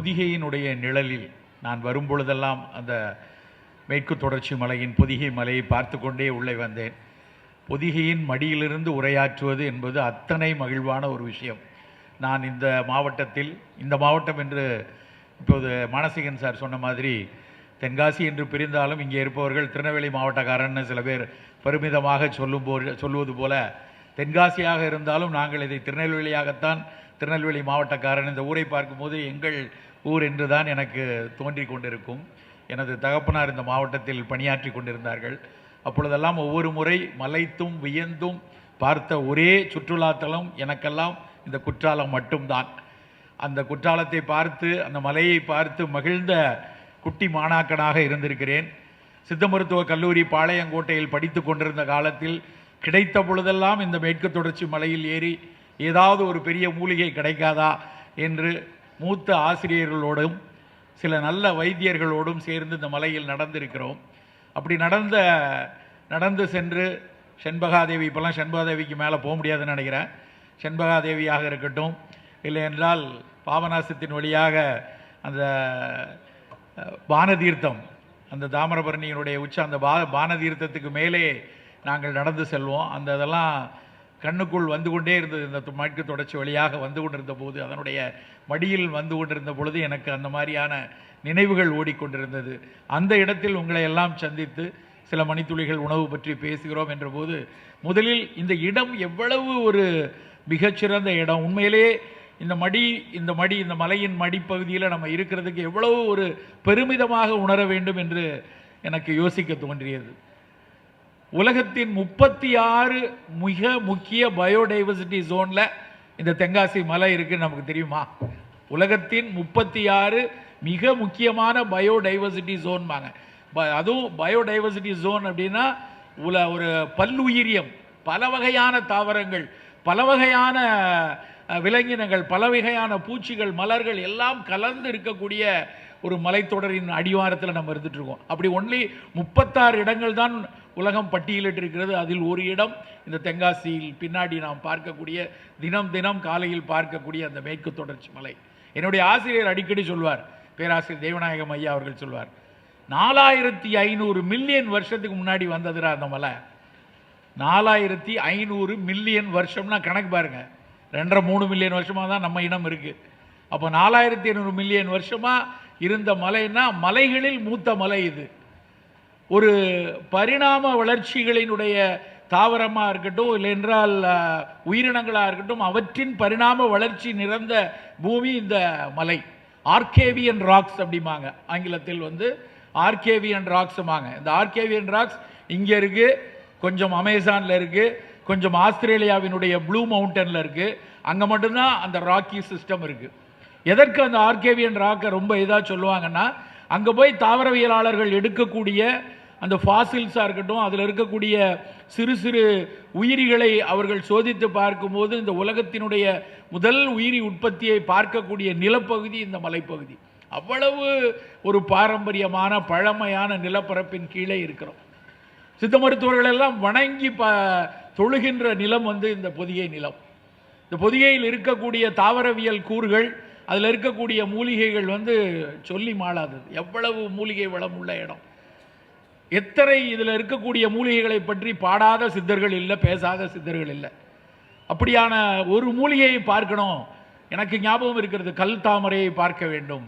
பொதிகையினுடைய நிழலில் நான் வரும்பொழுதெல்லாம் அந்த மேற்கு தொடர்ச்சி மலையின் பொதிகை மலையை பார்த்து கொண்டே உள்ளே வந்தேன். பொதிகையின் மடியிலிருந்து உரையாற்றுவது என்பது அத்தனை மகிழ்வான ஒரு விஷயம். நான் இந்த மாவட்டம் என்று இப்போது மானசீகன் சார் சொன்ன மாதிரி தென்காசி என்று பிரிந்தாலும் இங்கே இருப்பவர்கள் திருநெல்வேலி மாவட்டக்காரன்னு சில பேர் பெருமிதமாக சொல்லுவது போல தென்காசியாக இருந்தாலும் நாங்கள் இதை திருநெல்வேலி மாவட்டக்காரன். இந்த ஊரை பார்க்கும்போது எங்கள் ஊர் என்று தான் எனக்கு தோன்றி கொண்டிருக்கும். எனது தகப்பனார் இந்த மாவட்டத்தில் பணியாற்றி கொண்டிருந்தார்கள். அப்பொழுதெல்லாம் ஒவ்வொரு முறை மலைத்தும் வியந்தும் பார்த்த ஒரே சுற்றுலாத்தலம் எனக்கெல்லாம் இந்த குற்றாலம் மட்டும்தான். அந்த குற்றாலத்தை பார்த்து அந்த மலையை பார்த்து மகிழ்ந்த குட்டி மாணாக்கனாக இருந்திருக்கிறேன். சித்த மருத்துவ கல்லூரி பாளையங்கோட்டையில் படித்து கொண்டிருந்த காலத்தில் கிடைத்த பொழுதெல்லாம் இந்த மேற்கு தொடர்ச்சி மலையில் ஏறி ஏதாவது ஒரு பெரிய மூலிகை கிடைக்காதா என்று மூத்த ஆசிரியர்களோடும் சில நல்ல வைத்தியர்களோடும் சேர்ந்து இந்த மலையில் நடந்திருக்கிறோம். அப்படி நடந்து சென்று செண்பகாதேவி, இப்போல்லாம் செண்பகாதேவிக்கு மேலே போக முடியாதுன்னு நினைக்கிறேன். செண்பகாதேவியாக இருக்கட்டும், இல்லை என்றால் பாபநாசத்தின் வழியாக அந்த பானதீர்த்தம், அந்த தாமிரபரணியினுடைய அந்த பானதீர்த்தத்துக்கு மேலே நாங்கள் நடந்து செல்வோம். இதெல்லாம் கண்ணுக்குள் வந்து கொண்டே இருந்தது. இந்த மேற்கு தொடர்ச்சி வழியாக வந்து கொண்டிருந்த போது, அதனுடைய மடியில் வந்து கொண்டிருந்த பொழுது எனக்கு அந்த மாதிரியான நினைவுகள் ஓடிக்கொண்டிருந்தது. அந்த இடத்தில் உங்களை எல்லாம் சந்தித்து சில மணித்துளிகள் உணவு பற்றி பேசுகிறோம் என்ற போது, முதலில் இந்த இடம் எவ்வளவு ஒரு மிகச்சிறந்த இடம். உண்மையிலே இந்த மலையின் மடிப்பகுதியில் நம்ம இருக்கிறதுக்கு எவ்வளவு ஒரு பெருமிதமாக உணர வேண்டும் என்று எனக்கு யோசிக்க தோன்றியது. உலகத்தின் 36 மிக முக்கிய பயோடைவர்சிட்டி ஜோன்ல இந்த தென்காசி மலை இருக்குன்னு நமக்கு தெரியுமா? உலகத்தின் 36 மிக முக்கியமான பயோடைவர்சிட்டி ஜோன் வாங்க. அதுவும் பயோடைவர்சிட்டி ஜோன் அப்படின்னா ஒரு பல்லுயிரியம், பல வகையான தாவரங்கள், பல வகையான விலங்கினங்கள், பல வகையான பூச்சிகள், மலர்கள் எல்லாம் கலந்து இருக்கக்கூடிய ஒரு மலைத்தொடரின் அடிவாரத்தில் நம்ம இருந்துட்டு இருக்கோம். அப்படி ஒன்லி 36 இடங்கள் தான் உலகம் பட்டியலிட்டு இருக்கிறது. அதில் ஒரு இடம் இந்த தென்காசியில் பின்னாடி நாம் பார்க்கக்கூடிய, தினம் காலையில் பார்க்கக்கூடிய அந்த மேற்கு தொடர்ச்சி மலை. என்னுடைய ஆசிரியர் அடிக்கடி சொல்வார், பேராசிரியர் தேவநாயகம் ஐயா அவர்கள் சொல்வார், 4500 மில்லியன் வருஷத்துக்கு முன்னாடி வந்ததுரா அந்த மலை. 4500 மில்லியன் வருஷம்னா கணக்கு பாருங்க, 2.5-3 மில்லியன் வருஷமாக தான் நம்ம இனம் இருக்கு. அப்போ 4500 மில்லியன் வருஷமா இருந்த மலைன்னா மலைகளில் மூத்த மலை இது. ஒரு பரிணாம வளர்ச்சிகளினுடைய தாவரமாக இருக்கட்டும், இல்லை என்றால் உயிரினங்களாக இருக்கட்டும், அவற்றின் பரிணாம வளர்ச்சி நிறைந்த பூமி இந்த மலை. ஆர்கேவியன் ராக்ஸ் அப்படிம்பாங்க ஆங்கிலத்தில், ஆர்கேவியன் ராக்ஸுமாங்க. இந்த ஆர்கேவியன் ராக்ஸ் இங்கே இருக்கு, கொஞ்சம் அமேசானில் இருக்கு, கொஞ்சம் ஆஸ்திரேலியாவினுடைய ப்ளூ மவுண்டனில் இருக்கு. அங்கே மட்டும்தான் அந்த ராக்கி சிஸ்டம் இருக்கு. எதற்கு அந்த ஆர்கேவியன் ராக்கை ரொம்ப இதாக சொல்லுவாங்கன்னா, அங்கே போய் தாவரவியலாளர்கள் எடுக்கக்கூடிய அந்த ஃபாசில்ஸாக இருக்கட்டும், அதில் இருக்கக்கூடிய சிறு சிறு உயிரிகளை அவர்கள் சோதித்து பார்க்கும்போது இந்த உலகத்தினுடைய முதல் உயிரி உற்பத்தியை பார்க்கக்கூடிய நிலப்பகுதி இந்த மலைப்பகுதி. அவ்வளவு ஒரு பாரம்பரியமான பழமையான நிலப்பரப்பின் கீழே இருக்கிறோம். சித்த மருத்துவர்கள் எல்லாம் வணங்கி தொழுகின்ற நிலம் இந்த பொதிகை நிலம். இந்த பொதிகையில் இருக்கக்கூடிய தாவரவியல் கூறுகள், அதில் இருக்கக்கூடிய மூலிகைகள் சொல்லி மாளாதது. எவ்வளவு மூலிகை வளம் உள்ள இடம். எத்தனை இதில் இருக்கக்கூடிய மூலிகைகளை பற்றி பாடாத சித்தர்கள் இல்லை, பேசாத சித்தர்கள் இல்லை. அப்படியான ஒரு மூலிகையை பார்க்கணும். எனக்கு ஞாபகம் இருக்கிறது, கல் தாமரையை பார்க்க வேண்டும்.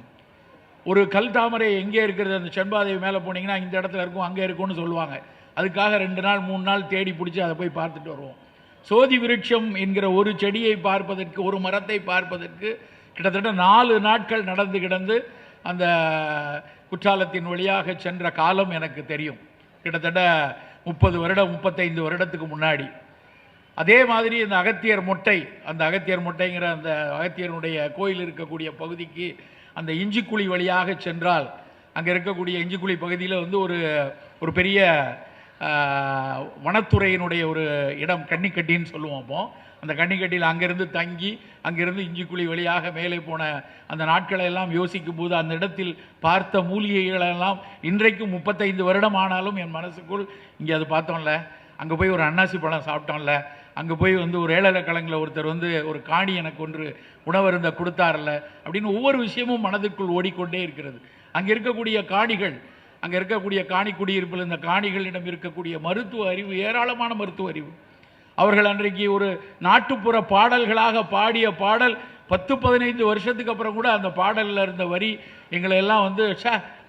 ஒரு கல் தாமரை எங்கே இருக்கிறது? அந்த செண்பாதேவி மேலே போனீங்கன்னா இந்த இடத்துல இருக்கும், அங்கே இருக்கும்னு சொல்லுவாங்க. அதுக்காக 2 நாள் 3 நாள் தேடி பிடிச்சி அதை போய் பார்த்துட்டு வருவோம். சோதி விருட்சம் என்கிற ஒரு செடியை பார்ப்பதற்கு, ஒரு மரத்தை பார்ப்பதற்கு கிட்டத்தட்ட 4 நாட்கள் நடந்து கிடந்து அந்த குற்றாலத்தின் வழியாக சென்ற காலம் எனக்கு தெரியும். கிட்டத்தட்ட 30 வருடம் 35 வருடத்துக்கு முன்னாடி. அதே மாதிரி இந்த அகத்தியர் மொட்டைங்கிற அந்த அகத்தியருடைய கோயில் இருக்கக்கூடிய பகுதிக்கு அந்த இஞ்சிக்குழி வழியாக சென்றால், அங்கே இருக்கக்கூடிய இஞ்சிக்குழி பகுதியில் ஒரு பெரிய வனத்துறையினுடைய ஒரு இடம், கன்னிக்கட்டின்னு சொல்லுவோம். அப்போ அந்த கன்னிக்கட்டியில் அங்கேருந்து தங்கி, அங்கிருந்து இஞ்சிக்குழி வழியாக மேலே போன அந்த நாட்களை எல்லாம் யோசிக்கும் போது, அந்த இடத்தில் பார்த்த மூலிகைகளெல்லாம் இன்றைக்கும் 35 வருடம் ஆனாலும் என் மனசுக்குள், இங்கே அது பார்த்தோம்ல, அங்கே போய் ஒரு அன்னாசி பழம் சாப்பிட்டோம்ல, அங்கே போய் வந்து ஒரு ஏழரை கலங்கில் ஒருத்தர் வந்து ஒரு காணி எனக்கு ஒன்று உணவருந்த கொடுத்தார்ல அப்படின்னு ஒவ்வொரு விஷயமும் மனதுக்குள் ஓடிக்கொண்டே இருக்கிறது. அங்கே இருக்கக்கூடிய காணிகள், அங்கே இருக்கக்கூடிய காணி குடியிருப்பில் இந்த காணிகளிடம் இருக்கக்கூடிய மருத்துவ அறிவு, ஏராளமான மருத்துவ அறிவு. அவர்கள் அன்றைக்கு ஒரு நாட்டுப்புற பாடல்களாக பாடிய பாடல் 10-15 வருஷத்துக்கு அப்புறம் கூட அந்த பாடலில் இருந்த வரி எங்களை எல்லாம் வந்து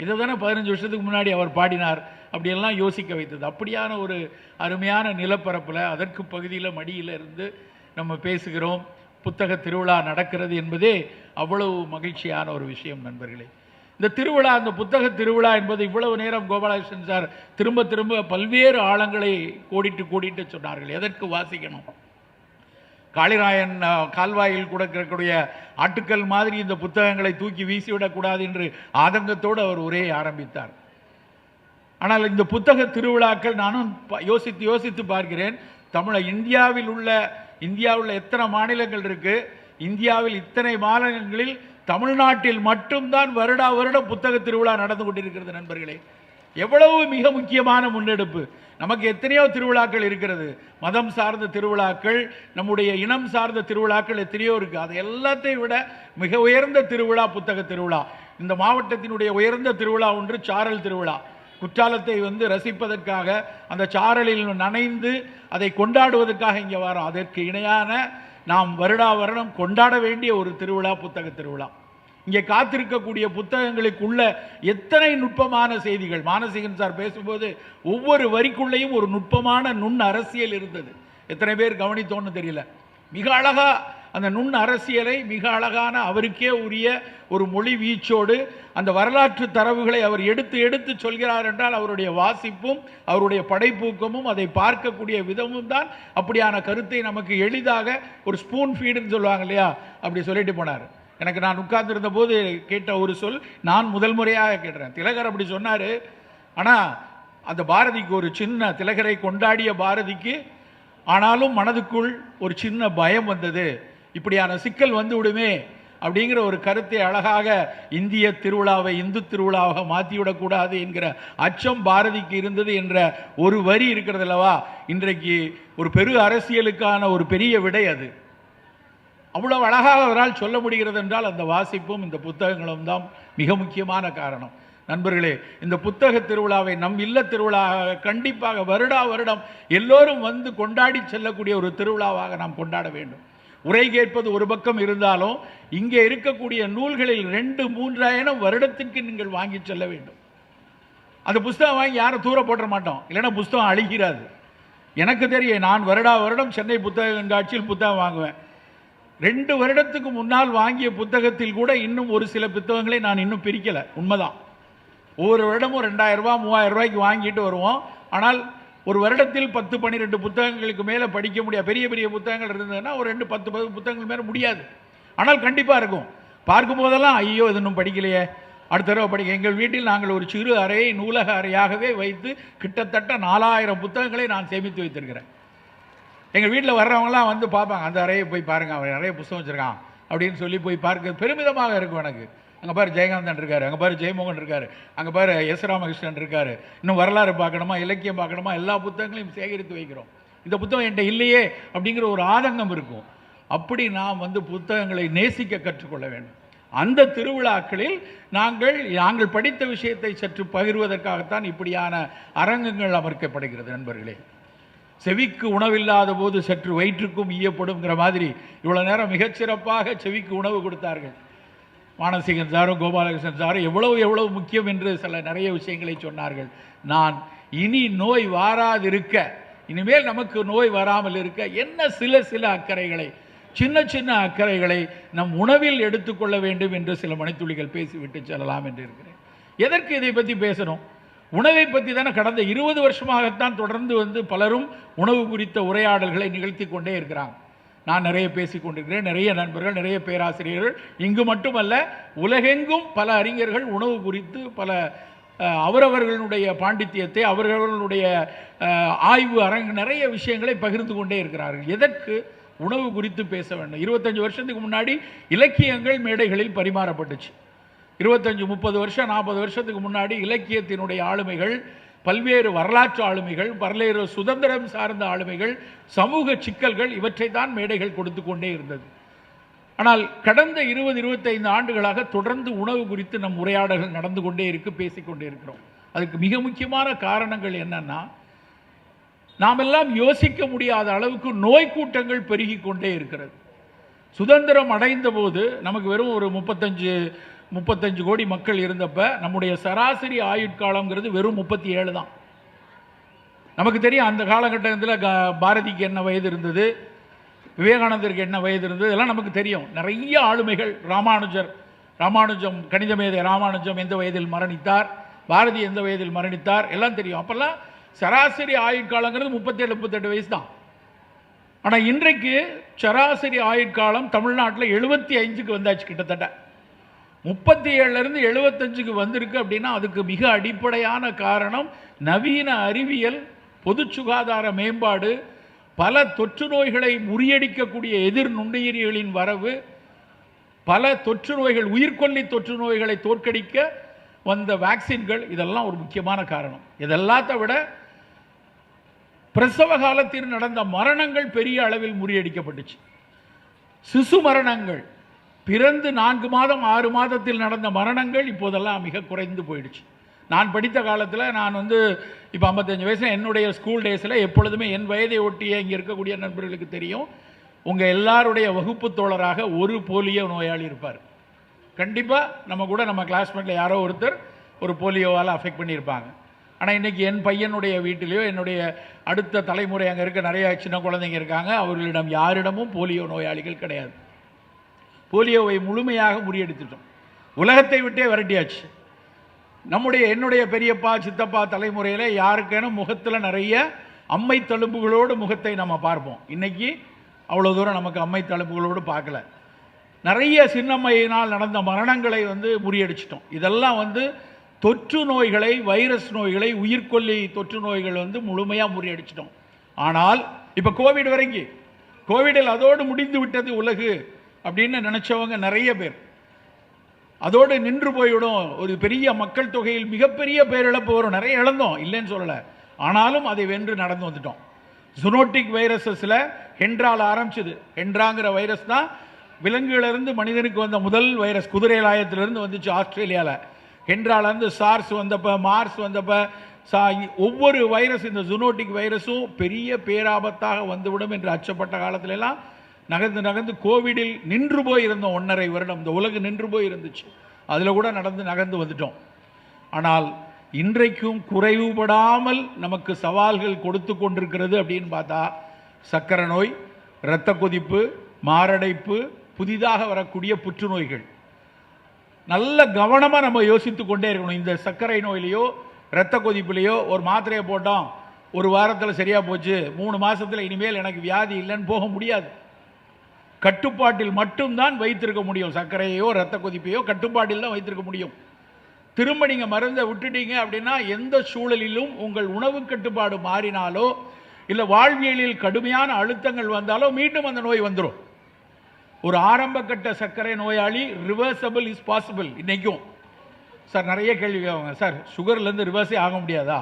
இதை தானே 15 வருஷத்துக்கு முன்னாடி அவர் பாடினார் அப்படியெல்லாம் யோசிக்க வைத்தது. அப்படியான ஒரு அருமையான நிலப்பரப்பில் அதற்கு பகுதியில் மடியில் இருந்து நம்ம பேசுகிறோம். புத்தக திருவிழா நடக்கிறது என்பதே அவ்வளவு மகிழ்ச்சியான ஒரு விஷயம் நண்பர்களே. இந்த திருவிழா, அந்த புத்தக திருவிழா என்பது இவ்வளவு நேரம் கோபாலகிருஷ்ணன் சார் திரும்ப திரும்ப பல்வேறு ஆழங்களை கோடிட்டு சொன்னார்கள். எதற்கு வாசிக்கணும்? காளிராயன் கால்வாயில் கூட இருக்கக்கூடிய ஆட்டுக்கள் மாதிரி இந்த புத்தகங்களை தூக்கி வீசிவிடக்கூடாது என்று ஆதங்கத்தோடு அவர் உரையை ஆரம்பித்தார். ஆனால் இந்த புத்தக திருவிழாக்கள் நானும் யோசித்து பார்க்கிறேன். இந்தியாவில் எத்தனை மாநிலங்கள் இருக்கு? இந்தியாவில் இத்தனை மாநிலங்களில் தமிழ்நாட்டில் மட்டும்தான் வருடம் புத்தக திருவிழா நடந்து கொண்டிருக்கிறது நண்பர்களே. எவ்வளவு மிக முக்கியமான முன்னெடுப்பு! நமக்கு எத்தனையோ திருவிழாக்கள் இருக்கிறது, மதம் சார்ந்த திருவிழாக்கள், நம்முடைய இனம் சார்ந்த திருவிழாக்கள் எத்தனையோ இருக்கு. அது எல்லாத்தையும் விட மிக உயர்ந்த திருவிழா புத்தக திருவிழா. இந்த மாவட்டத்தினுடைய உயர்ந்த திருவிழா ஒன்று சாரல் திருவிழா. குற்றாலத்தை வந்து ரசிப்பதற்காக, அந்த சாரலில் நனைந்து அதை கொண்டாடுவதற்காக இங்கே வரோம். அதற்கு இணையான நாம் வருடம் கொண்டாட வேண்டிய ஒரு திருவிழா புத்தக திருவிழா. இங்கே காத்திருக்கக்கூடிய புத்தகங்களுக்குள்ள எத்தனை நுட்பமான செய்திகள்! மானசீகன் சார் பேசும்போது ஒவ்வொரு வரிக்குள்ளேயும் ஒரு நுட்பமான நுண் அரசியல் இருந்தது. எத்தனை பேர் கவனித்தோன்னு தெரியல. மிக அழகா அந்த நுண் அரசியலை மிக அழகான அவருக்கே உரிய ஒரு மொழி வீச்சோடு அந்த வரலாற்று தரவுகளை அவர் எடுத்து சொல்கிறார் என்றால் அவருடைய வாசிப்பும் அவருடைய படைப்பூக்கமும் அதை பார்க்கக்கூடிய விதமும் தான் அப்படியான கருத்தை நமக்கு எளிதாக ஒரு ஸ்பூன் ஃபீடுன்னு சொல்லுவாங்க இல்லையா, அப்படி சொல்லிட்டு போனார். எனக்கு நான் உட்கார்ந்திருந்த போது கேட்ட ஒரு சொல், நான் முதல் முறையாக கேட்டேன். திலகர் அப்படி சொன்னார். ஆனால் அந்த பாரதிக்கு ஒரு சின்ன, திலகரை கொண்டாடிய பாரதிக்கு ஆனாலும் மனதுக்குள் ஒரு சின்ன பயம் வந்தது. இப்படியான சிக்கல் வந்து விடுமே அப்படிங்கிற ஒரு கருத்தை அழகாக இந்திய திருவிழாவை இந்து திருவிழாவாக மாற்றிவிடக்கூடாது என்கிற அச்சம் பாரதிக்கு இருந்தது என்ற ஒரு வரி இருக்கிறது அல்லவா, இன்றைக்கு ஒரு பெரு அரசியலுக்கான ஒரு பெரிய விடை. அது அவ்வளவு அழகாக அவரால் சொல்ல முடிகிறது என்றால் அந்த வாசிப்பும் இந்த புத்தகங்களும் தான் மிக முக்கியமான காரணம். நண்பர்களே, இந்த புத்தக திருவிழாவை நம் இல்ல திருவிழாவாக கண்டிப்பாக வருடம் எல்லோரும் வந்து கொண்டாடி செல்லக்கூடிய ஒரு திருவிழாவாக நாம் கொண்டாட வேண்டும். உரை கேட்பது ஒரு பக்கம் இருந்தாலும் இங்கே இருக்கக்கூடிய நூல்களில் 2-3 வருடத்திற்கு நீங்கள் வாங்கி செல்ல வேண்டும். அந்த புஸ்தகம் வாங்கி யாரும் தூர போட்ட மாட்டோம், இல்லைன்னா புஸ்தகம் அழிகிறாது. எனக்கு தெரியும், நான் வருடம் சென்னை புத்தக கண்காட்சியில் புத்தகம் வாங்குவேன். 2 வருடத்துக்கு முன்னால் வாங்கிய புத்தகத்தில் கூட இன்னும் ஒரு சில புத்தகங்களை நான் இன்னும் பிரிக்கலை. உண்மைதான், ஒவ்வொரு வருடமும் 2000 ரூபா 3000 ரூபாய்க்கு வாங்கிட்டு வருவோம். ஆனால் ஒரு வருடத்தில் 10-12 புத்தகங்களுக்கு மேலே படிக்க முடியாது. பெரிய பெரிய புத்தகங்கள் இருந்ததுன்னா ஒரு 2-10 புத்தகங்கள் மேலே முடியாது. ஆனால் கண்டிப்பாக இருக்கும். பார்க்கும் போதெல்லாம் ஐயோ இது இன்னும் படிக்கலையே, அடுத்த தடவை படிக்க. எங்கள் வீட்டில் நாங்கள் ஒரு சிறு அறையை நூலக அறையாகவே வைத்து கிட்டத்தட்ட 4000 புத்தகங்களை நான் சேமித்து வைத்திருக்கிறேன். எங்கள் வீட்டில் வர்றவங்களாம் வந்து பார்ப்பாங்க, அந்த அறையை போய் பாருங்கள், அவன் நிறைய புத்தகம் வச்சுருக்கான் அப்படின்னு சொல்லி போய் பார்க்க பெருமிதமாக இருக்கும் எனக்கு. அங்கே பாரு ஜெயகாந்தன் இருக்காரு, அங்கே பாரு ஜெயமோகன் இருக்காரு, அங்கே பாரு எஸ் ராமகிருஷ்ணன் இருக்காரு, இன்னும் வரலாறு பார்க்கணுமா, இலக்கியம் பார்க்கணுமா, எல்லா புத்தகங்களையும் சேகரித்து வைக்கிறோம். இந்த புத்தகம் என்கிட்ட இல்லையே அப்படிங்கிற ஒரு ஆதங்கம் இருக்கும். அப்படி நாம் வந்து புத்தகங்களை நேசிக்க கற்றுக்கொள்ள வேண்டும். அந்த திருவிழாக்களில் நாங்கள் படித்த விஷயத்தை சற்று பகிர்வதற்காகத்தான் இப்படியான அரங்கங்கள் அமைக்கப்படுகிறது. நண்பர்களே, செவிக்கு உணவில்லாத போது சற்று வயிற்றுக்கும் ஈயப்படுங்கிற மாதிரி இவ்வளோ நேரம் மிகச்சிறப்பாக செவிக்கு உணவு கொடுத்தார்கள். மானசீகன் சாரும் கோபாலகிருஷ்ணன் சாரும் எவ்வளவு முக்கியம் என்று நிறைய விஷயங்களை சொன்னார்கள். நான் இனி நோய் வாராதிருக்க, இனிமேல் நமக்கு நோய் வராமல் இருக்க என்ன சில அக்கறைகளை, சின்ன அக்கறைகளை நம் உணவில் எடுத்துக்கொள்ள வேண்டும் என்று சில மணித்துளிகள் பேசிவிட்டு செல்லலாம் என்று இருக்கிறேன். எதற்கு இதை பற்றி பேசணும்? உணவை பற்றி தானே கடந்த 20 வருஷமாகத்தான் தொடர்ந்து வந்து பலரும் உணவு குறித்த உரையாடல்களை நிகழ்த்தி கொண்டே இருக்கிறாங்க. நான் நிறைய பேசி கொண்டிருக்கிறேன். நிறைய நண்பர்கள், நிறைய பேராசிரியர்கள், இங்கு மட்டுமல்ல உலகெங்கும் பல அறிஞர்கள் உணவு குறித்து பல அவரவர்களுடைய பாண்டித்தியத்தை, அவர்களுடைய ஆய்வு அரங்கு நிறைய விஷயங்களை பகிர்ந்து கொண்டே இருக்கிறார்கள். எதற்கு உணவு குறித்து பேச வேண்டும்? 25 வருஷத்துக்கு முன்னாடி இலக்கியங்கள் மேடைகளில் பரிமாறப்பட்டுச்சு. 25-30 வருஷம் 40 வருஷத்துக்கு முன்னாடி இலக்கியத்தினுடைய ஆளுமைகள் பல்வேறு வரலாற்று ஆளுமைகள், பல்வேறு சுதந்திரம் சார்ந்த ஆளுமைகள், சமூக சிக்கல்கள், இவற்றை தான் மேடைகள் கொடுத்து கொண்டே இருந்தது. ஆனால் கடந்த 20-25 ஆண்டுகளாக தொடர்ந்து உணவு குறித்து நம் உரையாடல்கள் நடந்து கொண்டே இருக்கு, பேசிக்கொண்டே இருக்கிறோம். அதுக்கு மிக முக்கியமான காரணங்கள் என்னன்னா, நாம் எல்லாம் யோசிக்க முடியாத அளவுக்கு நோய் கூட்டங்கள் பெருகி கொண்டே இருக்கிறது. சுதந்திரம் அடைந்த போது நமக்கு வெறும் ஒரு 35 கோடி மக்கள் இருந்தப்ப நம்முடைய சராசரி ஆயுட்காலம்ங்கிறது வெறும் 37 தான். நமக்கு தெரியும் அந்த காலகட்டத்தில் பாரதிக்கு என்ன வயது இருந்தது, விவேகானந்தருக்கு என்ன வயது இருந்தது, இதெல்லாம் நமக்கு தெரியும். நிறைய ஆளுமைகள், ராமானுஜம் கணிதமேதை ராமானுஜம் எந்த வயதில் மரணித்தார், பாரதி எந்த வயதில் மரணித்தார், எல்லாம் தெரியும். அப்பெல்லாம் சராசரி ஆயுட்காலங்கிறது 37-38 வயசு தான். ஆனால் இன்றைக்கு சராசரி ஆயுட்காலம் தமிழ்நாட்டில் 75க்கு வந்தாச்சு. கிட்டத்தட்ட 37லேருந்து 75க்கு வந்திருக்கு. அப்படின்னா அதுக்கு மிக அடிப்படையான காரணம் நவீன அறிவியல், பொது சுகாதார மேம்பாடு, பல தொற்று நோய்களை முறியடிக்கக்கூடிய எதிர் நுண்ணுயிரிகளின் வரவு, பல தொற்று நோய்கள், உயிர்கொல்லி தொற்று நோய்களை தோற்கடிக்க வந்த வேக்சின்கள், இதெல்லாம் ஒரு முக்கியமான காரணம். இதெல்லாத்தை விட பிரசவ காலத்தில் நடந்த மரணங்கள் பெரிய அளவில் முறியடிக்கப்பட்டுச்சு. சிசு மரணங்கள், பிறந்து 4 மாதம் 6 மாதத்தில் நடந்த மரணங்கள் இப்போதெல்லாம் மிக குறைந்து போயிடுச்சு. நான் படித்த காலத்தில், நான் இப்போ 55 வயசில், என்னுடைய ஸ்கூல் டேஸில் எப்பொழுதுமே என் வயதை ஒட்டிய இங்கே இருக்கக்கூடிய நண்பர்களுக்கு தெரியும், உங்கள் எல்லாருடைய வகுப்பு தோழராக ஒரு போலியோ நோயாளி இருப்பார். கண்டிப்பாக நம்ம கிளாஸ்மேட்டில் யாரோ ஒருத்தர் ஒரு போலியோவால் அஃபெக்ட் பண்ணியிருப்பாங்க. ஆனால் இன்றைக்கி என் பையனுடைய வீட்டிலையோ, என்னுடைய அடுத்த தலைமுறை அங்கே இருக்க நிறைய சின்ன குழந்தைங்க இருக்காங்க, அவர்களிடம் யாரிடமும் போலியோ நோயாளிகள் கிடையாது. போலியோவை முழுமையாக முறியடித்துட்டோம், உலகத்தை விட்டே விரட்டியாச்சு. என்னுடைய பெரியப்பா சித்தப்பா தலைமுறையில் யாருக்கேனும் முகத்தில் நிறைய அம்மை தழும்புகளோடு முகத்தை நம்ம பார்ப்போம். இன்றைக்கி அவ்வளோ தூரம் நமக்கு அம்மை தழும்புகளோடு பார்க்கல. நிறைய சின்னம்மையினால் நடந்த மரணங்களை முறியடிச்சிட்டோம். இதெல்லாம் தொற்று நோய்களை, வைரஸ் நோய்களை, உயிர்கொல்லி தொற்று நோய்கள் முழுமையாக முறியடிச்சிட்டோம். ஆனால் இப்போ கோவிட் வரைக்கும், கோவிடில் அதோடு முடிந்து விட்டது உலகு அப்படின்னு நினச்சவங்க நிறைய பேர். அதோடு நின்று போய்விடும், ஒரு பெரிய மக்கள் தொகையில் மிகப்பெரிய பேரிழப்பு வரும். நிறைய இழந்தோம், இல்லைன்னு சொல்லலை. ஆனாலும் அதை வென்று நடந்து வந்துட்டோம். ஜூனோட்டிக் வைரஸஸில் ஹென்ட்ரால் ஆரம்பிச்சது. ஹென்ட்ராங்கிற வைரஸ் தான் விலங்குகளிலிருந்து மனிதனுக்கு வந்த முதல் வைரஸ். குதிரை லாயத்திலிருந்து வந்துச்சு ஆஸ்திரேலியாவில். ஹென்ட்ராலேருந்து சார்ஸ் வந்தப்போ, மார்ஸ் வந்தப்போ, ஒவ்வொரு வைரஸ், இந்த ஜூனோட்டிக் வைரஸும் பெரிய பேராபத்தாக வந்துவிடும் என்று அச்சப்பட்ட காலத்திலெல்லாம் நகர்ந்து கோவிடில் நின்று போய் இருந்தோம். 1.5 வருடம் இந்த உலகம் நின்று போய் இருந்துச்சு. அதில் கூட நகர்ந்து வந்துட்டோம். ஆனால் இன்றைக்கும் குறைவுபடாமல் நமக்கு சவால்கள் கொடுத்து கொண்டிருக்கிறது அப்படின்னு பார்த்தா, சர்க்கரை நோய், இரத்த கொதிப்பு, மாரடைப்பு, புதிதாக வரக்கூடிய புற்றுநோய்கள். நல்ல கவனமாக நம்ம யோசித்து கொண்டே இருக்கணும். இந்த சர்க்கரை நோயிலையோ இரத்த கொதிப்புலையோ ஒரு மாத்திரையை போட்டோம், ஒரு வாரத்தில் சரியாக போச்சு, 3 மாதத்தில் இனிமேல் எனக்கு வியாதி இல்லைன்னு போக முடியாது. கட்டுப்பாட்டில் மட்டும்தான் வைத்திருக்க முடியும். சர்க்கரையோ இரத்த கொதிப்பையோ கட்டுப்பாட்டில் தான் வைத்திருக்க முடியும். திரும்ப நீங்கள் மருந்தை விட்டுட்டீங்க அப்படின்னா, எந்த சூழலிலும் உங்கள் உணவு கட்டுப்பாடு மாறினாலோ, இல்லை வாழ்வியலில் கடுமையான அழுத்தங்கள் வந்தாலோ மீண்டும் அந்த நோய் வந்துடும். ஒரு ஆரம்ப கட்ட சர்க்கரை நோயாளி ரிவர்சபிள் இஸ் பாசிபிள். இன்றைக்கும் சார் நிறைய கேள்வி கேட்பாங்க, சார் சுகர்லேருந்து ரிவர்ஸே ஆக முடியாதா?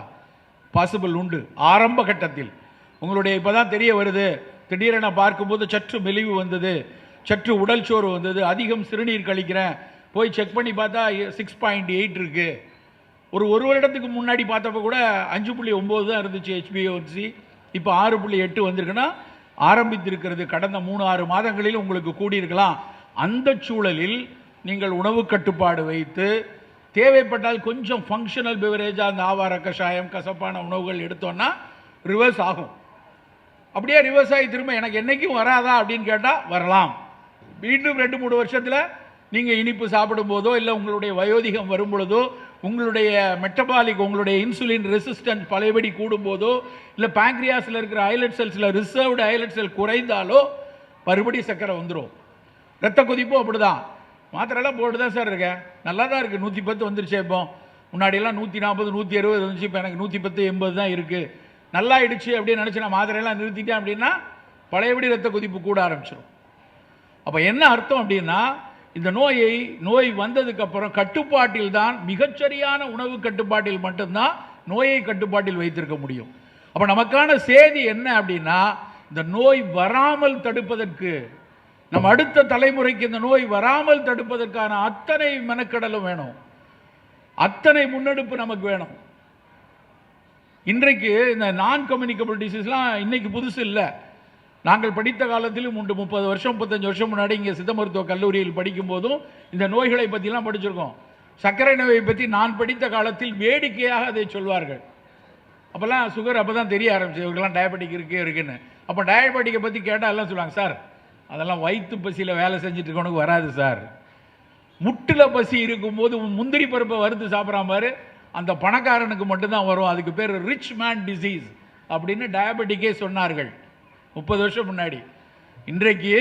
பாசிபிள் உண்டு. ஆரம்ப கட்டத்தில் உங்களுடைய இப்போ தான் தெரிய வருது, திடீரென பார்க்கும்போது சற்று மெலிவு வந்தது, சற்று உடல் சோர்வு வந்தது, அதிகம் சிறுநீர் கழிக்கிறேன், போய் செக் பண்ணி பார்த்தா 6.8 இருக்குது. ஒரு வருடத்துக்கு முன்னாடி பார்த்தப்ப கூட 5.9 தான் இருந்துச்சு HbA1c, இப்போ 6.8 வந்திருக்குன்னா ஆரம்பித்திருக்கிறது. கடந்த 3-6 மாதங்களில் உங்களுக்கு கூடியிருக்கலாம். அந்த சூழலில் நீங்கள் உணவு கட்டுப்பாடு வைத்து, தேவைப்பட்டால் கொஞ்சம் ஃபங்க்ஷனல் பிவரேஜாக அந்த ஆவார கஷாயம், கசப்பான உணவுகள் எடுத்தோன்னா ரிவர்ஸ் ஆகும். அப்படியே ரிவர்ஸ் ஆகி திரும்ப எனக்கு என்றைக்கும் வராதா அப்படின்னு கேட்டால் வரலாம். மீண்டும் 2-3 வருஷத்தில் நீங்கள் இனிப்பு சாப்பிடும் போதோ, இல்லை உங்களுடைய வயோதிகம் வரும் பொழுதோ, உங்களுடைய மெட்டபாலிக், உங்களுடைய இன்சுலின் ரெசிஸ்டன்ஸ் பழையபடி கூடும் போதோ, இல்லை பேங்க்ரியாஸில் இருக்கிற ஐலட் செல்ஸில் ரிசர்வ்டு ஐலட் செல் குறைந்தாலோ மறுபடி சர்க்கரை வந்துடும். ரத்த கொதிப்பும் அப்படிதான். மாத்திரைலாம் போட்டு தான் சார் இருக்கேன், நல்லா தான் இருக்குது, 110 வந்துருச்சு. இப்போ முன்னாடியெல்லாம் 140 160 வந்துச்சு, இப்போ எனக்கு 110 80 தான் இருக்குது. நல்லா ஆயிடுச்சு அப்படின்னு நினச்சி நான் மாத்திரையெல்லாம் நிறுத்திட்டேன் அப்படின்னா பழையபடி ரத்த கொதிப்பு கூட ஆரம்பிச்சிடும். அப்போ என்ன அர்த்தம் அப்படின்னா, இந்த நோய் வந்ததுக்கு அப்புறம் கட்டுப்பாட்டில் தான், மிகச்சரியான உணவு கட்டுப்பாட்டில் மட்டும்தான் நோயை கட்டுப்பாட்டில் வைத்திருக்க முடியும். அப்போ நமக்கான செய்தி என்ன அப்படின்னா, இந்த நோய் வராமல் தடுப்பதற்கு, நம்ம அடுத்த தலைமுறைக்கு இந்த நோய் வராமல் தடுப்பதற்கான அத்தனை மெனக்கடலும் வேணும், அத்தனை முன்னெடுப்பு நமக்கு வேணும். இன்றைக்கு இந்த நான் கம்யூனிகபிள் டிசீஸ்லாம் இன்னைக்கு புதுசு இல்லை. நாங்கள் படித்த காலத்திலும் உண்டு. 30 வருஷம் 35 வருஷம் முன்னாடி இங்கே சித்த மருத்துவ கல்லூரியில் படிக்கும் போதும் இந்த நோய்களை பற்றிலாம் படிச்சிருக்கோம். சர்க்கரை நோயை பற்றி நான் படித்த காலத்தில் வேடிக்கையாக அதை சொல்வார்கள். அப்போல்லாம் சுகர் அப்போ தான் தெரிய ஆரம்பிச்சு, இவர்கள்லாம் டயபெட்டிக் இருக்குன்னு. அப்போ டயபெட்டிக்கை பற்றி கேட்டால் எல்லாம் சொல்லுவாங்க, சார் அதெல்லாம் வயிற்று பசியில் வேலை செஞ்சுட்டு இருக்கவனுக்கு வராது சார். முட்டில் பசி இருக்கும்போது முந்திரி பருப்பை வறுத்து சாப்பிட்ற மாதிரி அந்த பணக்காரனுக்கு மட்டும்தான் வரும், அதுக்கு பேர் ரிச் மேன் டிசீஸ் அப்படின்னு டயபெட்டிக்கே சொன்னார்கள் 30 வருஷம் முன்னாடி. இன்றைக்கு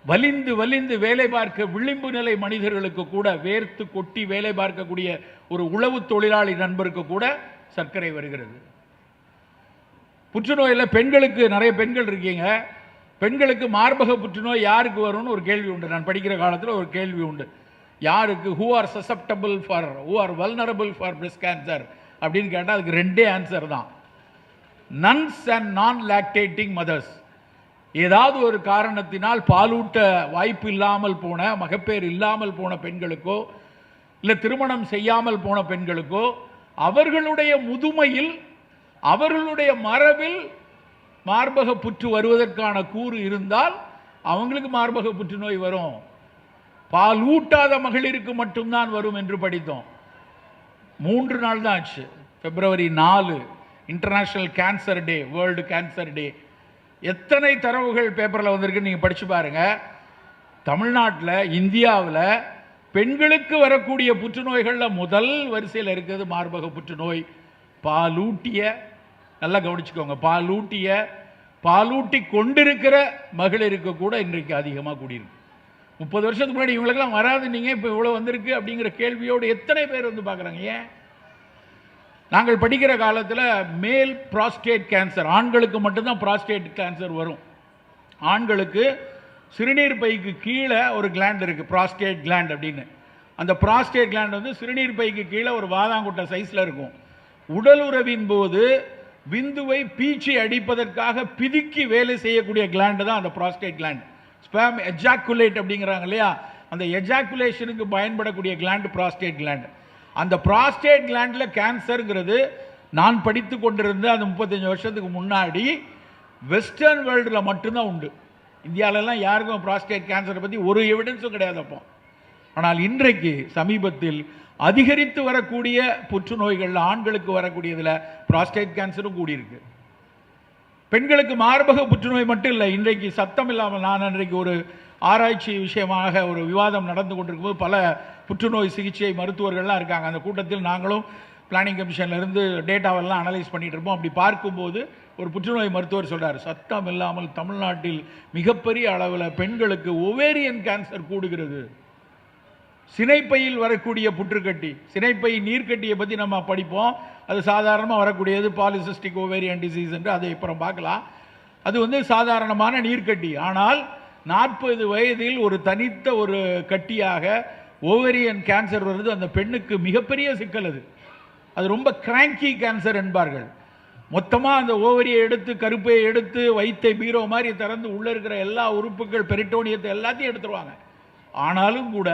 வலிந்து வலிந்து வேலை பார்க்க விளிம்பு நிலை மனிதர்களுக்கு கூட, வேர்த்து கொட்டி வேலை பார்க்கக்கூடிய ஒரு உழவு தொழிலாளி நண்பருக்கு கூட சர்க்கரை வருகிறது. புற்றுநோயில் பெண்களுக்கு, நிறைய பெண்கள் இருக்கீங்க, பெண்களுக்கு மார்பக புற்றுநோய் யாருக்கு வரும்னு ஒரு கேள்வி உண்டு. நான் படிக்கிற காலத்தில் ஒரு கேள்வி உண்டு, யாருக்கு, who are susceptible for, who are vulnerable for breast cancer அப்படின்னு கேட்டால் அதுக்கு 2 ஆன்சர் தான், நன்ஸ் அண்ட் நான் லாக்டேட்டிங் மதர்ஸ். ஏதாவது ஒரு காரணத்தினால் பாலூட்ட வாய்ப்பு இல்லாமல் போன, மகப்பேறு இல்லாமல் போன பெண்களுக்கோ, இல்லை திருமணம் செய்யாமல் போன பெண்களுக்கோ, அவர்களுடைய முதுமையில் அவர்களுடைய மரபில் மார்பக புற்று வருவதற்கான கூறு இருந்தால் அவங்களுக்கு மார்பக புற்றுநோய் வரும். பாலூட்டாத மகளிருக்கு மட்டும்தான் வரும் என்று படித்தோம். 3 நாள் தான் ஆச்சு. February 4 international cancer day, world cancer day. எத்தனை தரவுகள் பேப்பரில் வந்திருக்கு நீங்கள் படித்து பாருங்க. தமிழ்நாட்டில், இந்தியாவில் பெண்களுக்கு வரக்கூடிய புற்றுநோய்களில் முதல் வரிசையில் இருக்கிறது மார்பக புற்றுநோய். பாலூட்டிய, நல்லா கவனிச்சுக்கோங்க, பாலூட்டி கொண்டிருக்கிற மகளிருக்கு கூட இன்றைக்கு அதிகமாக கூடியிருக்கு. 30 வருஷத்துக்கு முன்னாடி இவங்களுக்கெல்லாம் வராது, நீங்கள் இப்போ இவ்வளோ வந்திருக்கு அப்படிங்கிற கேள்வியோடு எத்தனை பேர் வந்து பார்க்குறாங்க. ஏன்? நாங்கள் படிக்கிற காலத்தில் மேல் ப்ராஸ்டேட் கேன்சர், ஆண்களுக்கு மட்டும்தான் ப்ராஸ்டேட் கேன்சர் வரும். ஆண்களுக்கு சிறுநீர் பைக்கு கீழே ஒரு கிளாண்ட் இருக்குது, ப்ராஸ்டேட் கிளாண்ட் அப்படின்னு. அந்த ப்ராஸ்டேட் கிளாண்ட் வந்து சிறுநீர் பைக்கு கீழே ஒரு வாதாங்குட்டை சைஸில் இருக்கும். உடல் உறவின் போது விந்துவை பீச்சி அடிப்பதற்காக பிதுக்கி வேலை செய்யக்கூடிய கிளாண்டு தான் அந்த ப்ராஸ்டேட் கிளாண்ட். ஸ்பெர்ம் எஜாக்குலேட் அப்படிங்கிறாங்க இல்லையா, அந்த எஜாக்குலேஷனுக்கு பயன்படக்கூடிய கிளாண்ட் ப்ராஸ்டேட் கிளாண்ட். அந்த ப்ராஸ்டேட் கிளாண்டில் கேன்சருங்கிறது நான் படித்து கொண்டிருந்த அந்த 35 வருஷத்துக்கு முன்னாடி வெஸ்டர்ன் வேர்ல்டில் மட்டும்தான் உண்டு. இந்தியாவிலலாம் யாருக்கும் ப்ராஸ்டேட் கேன்சரை பற்றி ஒரு எவிடன்ஸும் கிடையாது அப்போ. ஆனால் இன்றைக்கு சமீபத்தில் அதிகரித்து வரக்கூடிய புற்றுநோய்கள், ஆண்களுக்கு வரக்கூடியதில் ப்ராஸ்டேட் கேன்சரும் கூடியிருக்கு. பெண்களுக்கு மார்பக புற்றுநோய் மட்டும் இல்லை, இன்றைக்கு சத்தம் இல்லாமல், நான் அன்றைக்கு ஒரு ஆராய்ச்சி விஷயமாக ஒரு விவாதம் நடந்து கொண்டிருக்கும்போது பல புற்றுநோய் சிகிச்சை மருத்துவர்கள்லாம் இருக்காங்க. அந்த கூட்டத்தில் நாங்களும் பிளானிங் கமிஷன்லேருந்து டேட்டாவெல்லாம் அனலைஸ் பண்ணிகிட்டு இருப்போம். அப்படி பார்க்கும்போது ஒரு புற்றுநோய் மருத்துவர் சொல்கிறார், சத்தம் இல்லாமல் தமிழ்நாட்டில் மிகப்பெரிய அளவில் பெண்களுக்கு ஓவேரியன் கேன்சர் கூடுகிறது. சினைப்பையில் வரக்கூடிய புற்றுக்கட்டி, சினைப்பை நீர்க்கட்டியை பற்றி நம்ம படிப்போம், அது சாதாரணமாக வரக்கூடியது பாலிசிஸ்டிக் ஓவேரியன் டிசீஸ் என்று, அதை அப்புறம் பார்க்கலாம். அது வந்து சாதாரணமான நீர்க்கட்டி. ஆனால் 40 வயதில் ஒரு தனித்த ஒரு கட்டியாக ஓவேரியன் கேன்சர் வருது. அந்த பெண்ணுக்கு மிகப்பெரிய சிக்கல். அது ரொம்ப கிராங்கி கேன்சர் என்பார்கள். மொத்தமாக அந்த ஓவரியை எடுத்து, கருப்பையை எடுத்து, வயிற்றை பீரோ மாதிரி திறந்து உள்ளே இருக்கிற எல்லா உறுப்புகள், பெரிட்டோனியத்தை எல்லாத்தையும் எடுத்துருவாங்க. ஆனாலும் கூட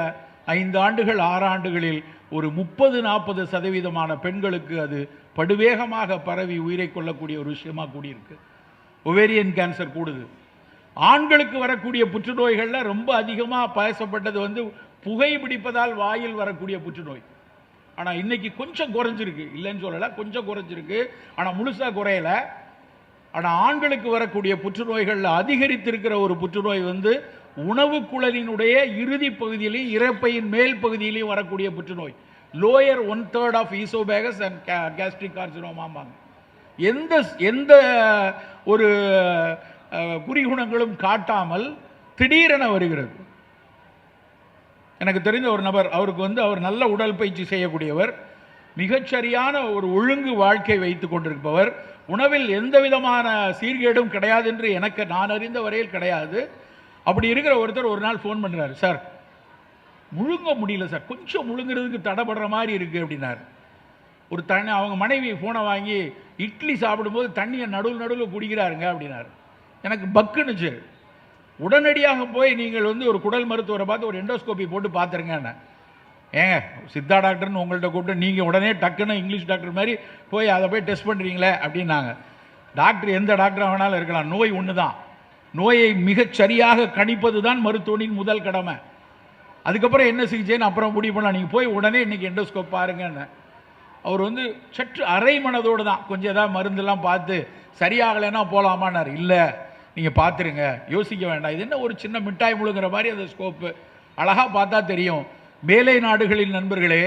5 ஆண்டுகள் 6 ஆண்டுகளில் ஒரு 30-40% பெண்களுக்கு அது படுவேகமாக பரவி உயிரை கொள்ளக்கூடிய ஒரு விஷயமாக கூடியிருக்கு. ஒவேரியன் கேன்சர் கூடுது. ஆண்களுக்கு வரக்கூடிய புற்றுநோய்களில் ரொம்ப அதிகமாக பேசப்பட்டது வந்து புகைப்பிடிப்பதால் வாயில் வரக்கூடிய புற்றுநோய். ஆனால் இன்னைக்கு கொஞ்சம் குறைஞ்சிருக்கு, இல்லைன்னு சொல்லலை, கொஞ்சம் குறைஞ்சிருக்கு, ஆனால் முழுசாக குறையலை. ஆனால் ஆண்களுக்கு வரக்கூடிய புற்றுநோய்களில் அதிகரித்திருக்கிற ஒரு புற்றுநோய் வந்து உணவு குழலினுடைய இறுதி பகுதியிலையும் இறப்பையின் மேல் பகுதியிலையும் வரக்கூடிய புற்றுநோய். Lower 1/3 of oesophagus and gastric கார்சினோமாம்பாங்க. எந்த ஒரு குறிகுணங்களும் காட்டாமல் திடீரென வருகிறது. எனக்கு தெரிந்த ஒரு நபர், அவருக்கு வந்து அவர் நல்ல உடற்பயிற்சி செய்யக்கூடியவர், மிகச்சரியான ஒரு ஒழுங்கு வாழ்க்கை வைத்துக் கொண்டிருப்பவர், உணவில் எந்த விதமான சீர்கேடும் கிடையாது என்று எனக்கு நான் அறிந்த வரையில் கிடையாது. அப்படி இருக்கிற ஒருத்தர் ஒரு நாள் ஃபோன் பண்ணுறாரு, சார் முழுங்க முடியல சார், கொஞ்சம் முழுங்குறதுக்கு தடைபடுற மாதிரி இருக்குது அப்படின்னாரு. ஒரு தண்ணி அவங்க மனைவி ஃபோனை வாங்கி இட்லி சாப்பிடும்போது தண்ணியை நடுவில் குடிக்கிறாருங்க அப்படின்னாரு. எனக்கு பக்குன்னுச்சு. உடனடியாக போய் நீங்கள் வந்து ஒரு குடல் மருத்துவரை பார்த்து ஒரு எண்டோஸ்கோப்பி போட்டு பார்த்துருங்க. ஏங்க சித்தா டாக்டர்னு உங்கள்கிட்ட கூப்பிட்டு நீங்கள் உடனே டக்குன்னு இங்கிலீஷ் டாக்டர் மாதிரி போய் அதை போய் டெஸ்ட் பண்ணுறீங்களே அப்படின்னாங்க. டாக்டர் எந்த டாக்டராக வேணாலும் இருக்கலாம், நோய் ஒன்று தான். நோயை மிகச் சரியாக கணிப்பது தான் மருத்துவனின் முதல் கடமை. அதுக்கப்புறம் என்ன சிகிச்சைன்னு அப்புறம் முடிவு பண்ணலாம். நீங்கள் போய் உடனே இன்றைக்கி எண்டோஸ்கோப் பாருங்கன்னு. அவர் வந்து சற்று அரை மனதோடு தான் கொஞ்சம் ஏதாவது மருந்தெல்லாம் பார்த்து சரியாகலைன்னா போகலாமான்னார். இல்லை, நீங்கள் பார்த்துருங்க, யோசிக்க வேண்டாம், இது என்ன ஒரு சின்ன மிட்டாய் முழுங்கிற மாதிரி அந்த ஸ்கோப்பு, அழகாக பார்த்தா தெரியும். மேலை நாடுகளில் நண்பர்களே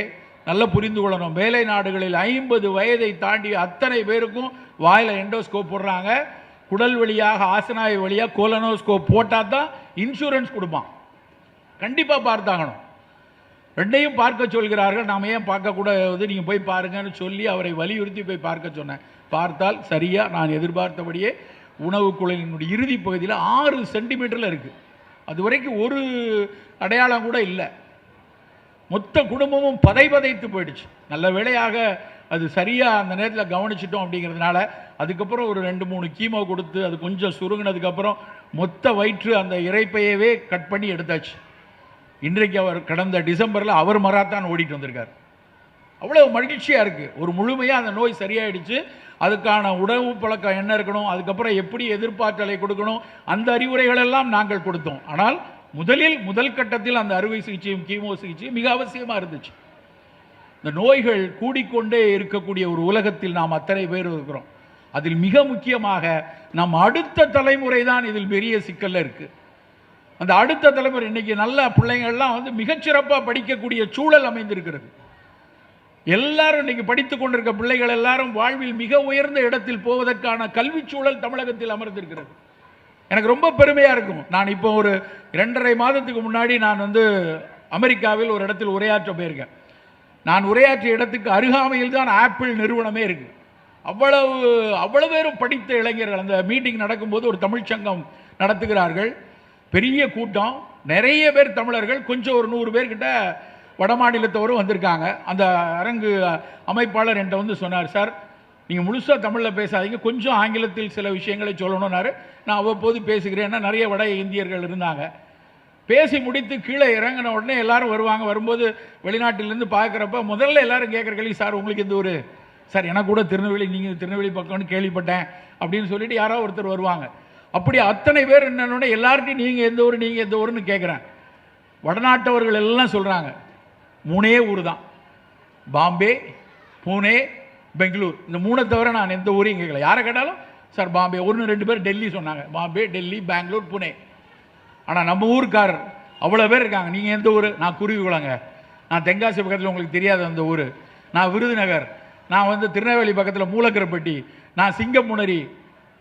நல்லா புரிந்து கொள்ளணும், மேலை நாடுகளில் 50 வயதை தாண்டி அத்தனை பேருக்கும் வாயில் எண்டோஸ்கோப் போடுறாங்க. குடல் வழியாக ஆசனாய் வழியாக கோலனோஸ்கோப் போட்டால் தான் இன்சூரன்ஸ் கொடுப்பான். கண்டிப்பாக பார்த்தாகணும். ரெண்டையும் பார்க்க சொல்கிறார்கள். நாம் ஏன் பார்க்கக்கூடாது, நீங்கள் போய் பாருங்கன்னு சொல்லி அவரை வலியுறுத்தி போய் பார்க்க சொன்னேன். பார்த்தால் சரியாக நான் எதிர்பார்த்தபடியே உணவு குழலினுடைய இறுதி பகுதியில் 6 சென்டிமீட்டரில் இருக்குது. அது வரைக்கும் ஒரு அடையாளம் கூட இல்லை. மொத்த குடும்பமும் பதைத்து போயிடுச்சு. நல்ல வேளையாக அது சரியாக அந்த நேரத்தில் கவனிச்சிட்டோம் அப்படிங்கிறதுனால அதுக்கப்புறம் ஒரு 2-3 கீமோ கொடுத்து அது கொஞ்சம் சுருங்கினதுக்கப்புறம் மொத்த வயிற்று அந்த இறைப்பையவே கட் பண்ணி எடுத்தாச்சு. இன்றைக்கு அவர் கடந்த டிசம்பரில் அவர் மராத்தான் ஓடிட்டு வந்திருக்கார். அவ்வளோ மகிழ்ச்சியாக இருக்குது. ஒரு முழுமையாக அந்த நோய் சரியாயிடுச்சு. அதுக்கான உணவு பழக்கம் என்ன இருக்கணும், அதுக்கப்புறம் எப்படி எதிர்பார்த்தலை கொடுக்கணும், அந்த அறிவுரைகளெல்லாம் நாங்கள் கொடுத்தோம். ஆனால் முதல் கட்டத்தில் அந்த அறுவை சிகிச்சையும் கீமோ சிகிச்சையும் மிக அவசியமாக இருந்துச்சு. இந்த நோய்கள் கூடிக்கொண்டே இருக்கக்கூடிய ஒரு உலகத்தில் நாம் அத்தனை பேர் இருக்கிறோம். அதில் மிக முக்கியமாக நம் அடுத்த தலைமுறை தான் இதில் பெரிய சிக்கல்ல இருக்கு. அந்த அடுத்த தலைமுறை இன்னைக்கு நல்ல பிள்ளைங்கள்லாம் வந்து மிகச்சிறப்பாக படிக்கக்கூடிய சூழல் அமைந்திருக்கிறது. எல்லாரும் இன்னைக்கு படித்துக் கொண்டிருக்க பிள்ளைகள் எல்லாரும் வாழ்வில் மிக உயர்ந்த இடத்தில் போவதற்கான கல்வி சூழல் தமிழகத்தில் அமர்ந்திருக்கிறது. எனக்கு ரொம்ப பெருமையாக இருக்கும். நான் இப்போ ஒரு 2.5 மாதத்துக்கு முன்னாடி நான் வந்து அமெரிக்காவில் ஒரு இடத்தில் உரையாற்ற போயிருக்கேன். நான் உரையாற்றிய இடத்துக்கு அருகாமையில் தான் ஆப்பிள் நிறுவனமே இருக்கு. அவ்வளவு பேரும் படித்த இளைஞர்கள். அந்த மீட்டிங் நடக்கும்போது ஒரு தமிழ்ச்சங்கம் நடத்துகிறார்கள். பெரிய கூட்டம், நிறைய பேர் தமிழர்கள், கொஞ்சம் ஒரு 100 பேர்கிட்ட வட மாநிலத்தவரும் வந்திருக்காங்க. அந்த அரங்கு அமைப்பாளர் என்கிட்ட வந்து சொன்னார், சார் நீங்கள் முழுசாக தமிழில் பேசாதீங்க, கொஞ்சம் ஆங்கிலத்தில் சில விஷயங்களை சொல்லணும்னாரு. நான் அவ்வப்போது பேசுகிறேன்னா நிறைய வட இந்தியர்கள் இருந்தாங்க. பேசி முடித்து கீழே இறங்கின உடனே எல்லாரும் வருவாங்க. வரும்போது வெளிநாட்டிலேருந்து பார்க்குறப்ப முதல்ல எல்லாரும் கேட்குற கேள்வி, சார் உங்களுக்கு எந்த ஊர்? சார் எனக்கு கூட திருநெல்வேலி, நீங்கள் திருநெல்வேலி பக்கம்னு கேள்விப்பட்டேன் அப்படின்னு சொல்லிட்டு யாராவது ஒருத்தர் வருவாங்க. அப்படி அத்தனை பேர் என்னன்னா எல்லார்ட்டையும் நீங்கள் எந்த ஊர், நீங்கள் எந்த ஊர்னு கேட்குறேன். வடநாட்டவர்கள் எல்லாம் சொல்கிறாங்க 3 ஊர் தான், பாம்பே, பூனே, பெங்களூர். இந்த 3 தவிர நான் எந்த ஊரையும் கேட்கல. யாரை கேட்டாலும் சார் பாம்பே, 1-2 பேர் டெல்லி சொன்னாங்க. பாம்பே, டெல்லி, பெங்களூர், புனே. ஆனால் நம்ம ஊருக்காரர் அவ்வளோ பேர் இருக்காங்க. நீங்கள் எந்த ஊர்? நான் குருவிகுளங்க. நான் தென்காசி பக்கத்தில் உங்களுக்கு தெரியாது அந்த ஊர். நான் விருதுநகர். நான் வந்து திருநெல்வேலி பக்கத்தில் மூலக்கரப்பட்டி. நான் சிங்கமுனரி.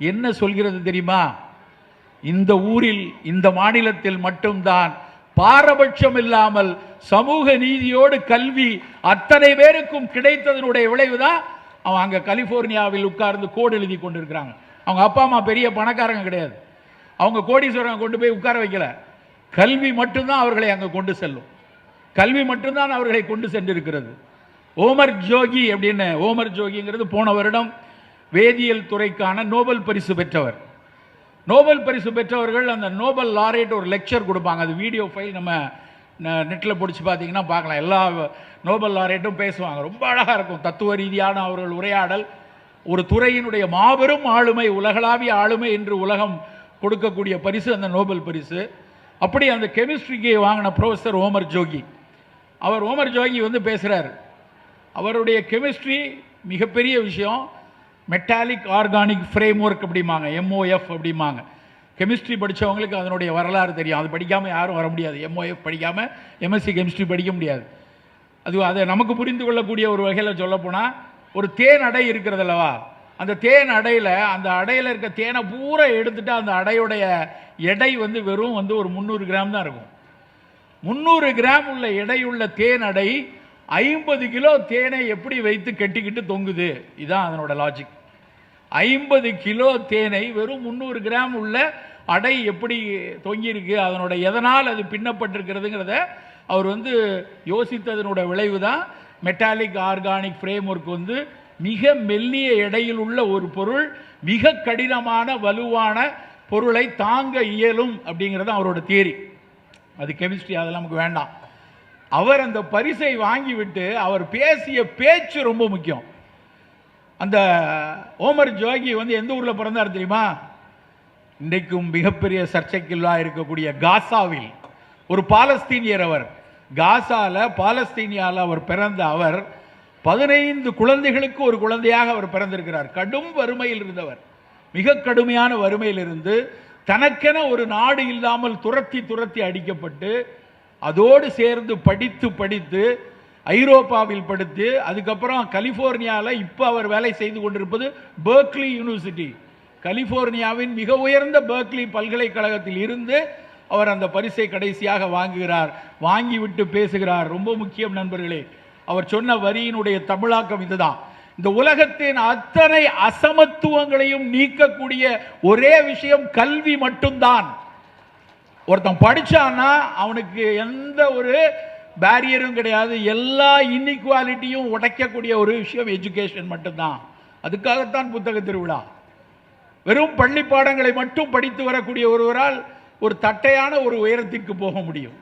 என்ன சொல்கிறது தெரியுமா? இந்த ஊரில், இந்த மாநிலத்தில் மட்டும்தான் பாரபட்சம் இல்லாமல் சமூக நீதியோடு கல்வி அத்தனை பேருக்கும் கிடைத்ததனுடைய விளைவுதான் அவன் அங்கே கலிபோர்னியாவில் உட்கார்ந்து கோடு எழுதி கொண்டிருக்கிறாங்க. அவங்க அப்பா அம்மா பெரிய பணக்காரங்க கிடையாது. அவங்க கோடீஸ்வரங்க கொண்டு போய் உட்கார வைக்கல. கல்வி மட்டும்தான் அவர்களை அங்கே கொண்டு செல்லும். கல்வி மட்டும்தான் அவர்களை கொண்டு சென்றிருக்கிறது. ஓமர் ஜோகி அப்படின்னு, ஓமர் ஜோகிங்கிறது போன வருடம் வேதியியல் துறைக்கான நோபல் பரிசு பெற்றவர். நோபல் பரிசு பெற்றவர்கள் அந்த நோபல் லாரேட் ஒரு லெக்சர் கொடுப்பாங்க. அது வீடியோ ஃபைல் நம்ம நெட்டில் பிடிச்சி பார்த்தீங்கன்னா பார்க்கலாம். எல்லா நோபல் லாரேட்டும் பேசுவாங்க. ரொம்ப அழகாக இருக்கும். தத்துவ ரீதியான அவர்கள் உரையாடல். ஒரு துறையினுடைய மாபெரும் ஆளுமை, உலகளாவிய ஆளுமை என்று உலகம் கொடுக்கக்கூடிய பரிசு அந்த நோபல் பரிசு. அப்படி அந்த கெமிஸ்ட்ரிக்கு வாங்கின ப்ரொஃபஸர் ஓமர் ஜோகி. ஓமர் ஜோகி வந்து பேசுகிறார். அவருடைய கெமிஸ்ட்ரி மிகப்பெரிய விஷயம். மெட்டாலிக் ஆர்கானிக் ஃப்ரேம் ஒர்க் அப்படிம்பாங்க, MOF அப்படிம்பாங்க. கெமிஸ்ட்ரி படித்தவங்களுக்கு அதனுடைய வரலாறு தெரியும். அது படிக்காமல் யாரும் வர முடியாது. MOF படிக்காமல் MSc கெமிஸ்ட்ரி படிக்க முடியாது. அதை நமக்கு புரிந்து கொள்ளக்கூடிய ஒரு வகையில் சொல்லப்போனால், ஒரு தேன் அடை இருக்கிறது அல்லவா, அந்த தேன் அடையில், அந்த அடையில் இருக்க தேனை பூரா எடுத்துட்டு அந்த அடையுடைய எடை வந்து வெறும் வந்து ஒரு 300 கிராம் தான் இருக்கும். 300 கிராம் உள்ள எடையுள்ள தேன் அடை 50 கிலோ தேனை எப்படி வைத்து கட்டிக்கிட்டு தொங்குது? இதுதான் அதனோட லாஜிக். 50 கிலோ தேனை வெறும் 300 கிராம் உள்ள அடை எப்படி தொங்கியிருக்கு, அதனோட எதனால் அது பின்னப்பட்டிருக்கிறதுங்கிறத அவர் வந்து யோசித்ததனோட விளைவு தான் மெட்டாலிக் ஆர்கானிக் ஃப்ரேம் ஒர்க் வந்து மிக மெல்லிய எடையில் உள்ள ஒரு பொருள் மிக கடினமான வலுவான பொருளை தாங்க இயலும் அப்படிங்கிறது அவரோட தியரி. அது கெமிஸ்ட்ரி, அதெல்லாம் நமக்கு வேண்டாம். அவர் அந்த பரிசை வாங்கிவிட்டு அவர் பேசிய பேச்சு ரொம்ப முக்கியம். அந்த ஓமர் ஜோகி வந்து எந்த ஊரில் பிறந்தார் தெரியுமா? இன்றைக்கும் மிகப்பெரிய சர்ச்சைக்குள்ளா இருக்கக்கூடிய காசாவில் ஒரு பாலஸ்தீனியர். அவர் காசால பாலஸ்தீனியாவில் அவர் பிறந்த அவர் 15 குழந்தைகளுக்கு ஒரு குழந்தையாக அவர் பிறந்திருக்கிறார். கடும் வறுமையில் இருந்தவர், மிக கடுமையான வறுமையில் இருந்து தனக்கென ஒரு நாடு இல்லாமல் துரத்தி துரத்தி அடிக்கப்பட்டு அதோடு சேர்ந்து படித்து ஐரோப்பாவில் படித்து அதுக்கப்புறம் கலிபோர்னியாவில் இப்போ அவர் வேலை செய்து கொண்டிருப்பது பெர்க்லி யூனிவர்சிட்டி, கலிபோர்னியாவின் மிக உயர்ந்த பெர்க்லி பல்கலைக்கழகத்தில் இருந்து அவர் அந்த பரிசை கடைசியாக வாங்குகிறார். வாங்கிவிட்டு பேசுகிறார். ரொம்ப முக்கியம் நண்பர்களே, அவர் சொன்ன வரியினுடைய தமிழாக்கம் இதுதான்: இந்த உலகத்தின் அத்தனை அசமத்துவங்களையும் நீக்கக்கூடிய ஒரே விஷயம் கல்வி மட்டும்தான். ஒருத்தன் படிச்சான்னா அவனுக்கு எந்த ஒரு பேரியரும் கிடையாது, எல்லா இன்இக்வாலிட்டியும் உடைக்கக்கூடிய ஒரு விஷயம் எஜுகேஷன் மட்டும்தான். அதுக்காகத்தான் புத்தக திருவிழா. வெறும் பள்ளி பாடங்களை மட்டும் படித்து வரக்கூடிய ஒருவரால் ஒரு தட்டையான ஒரு உயரத்திற்கு போக முடியும்.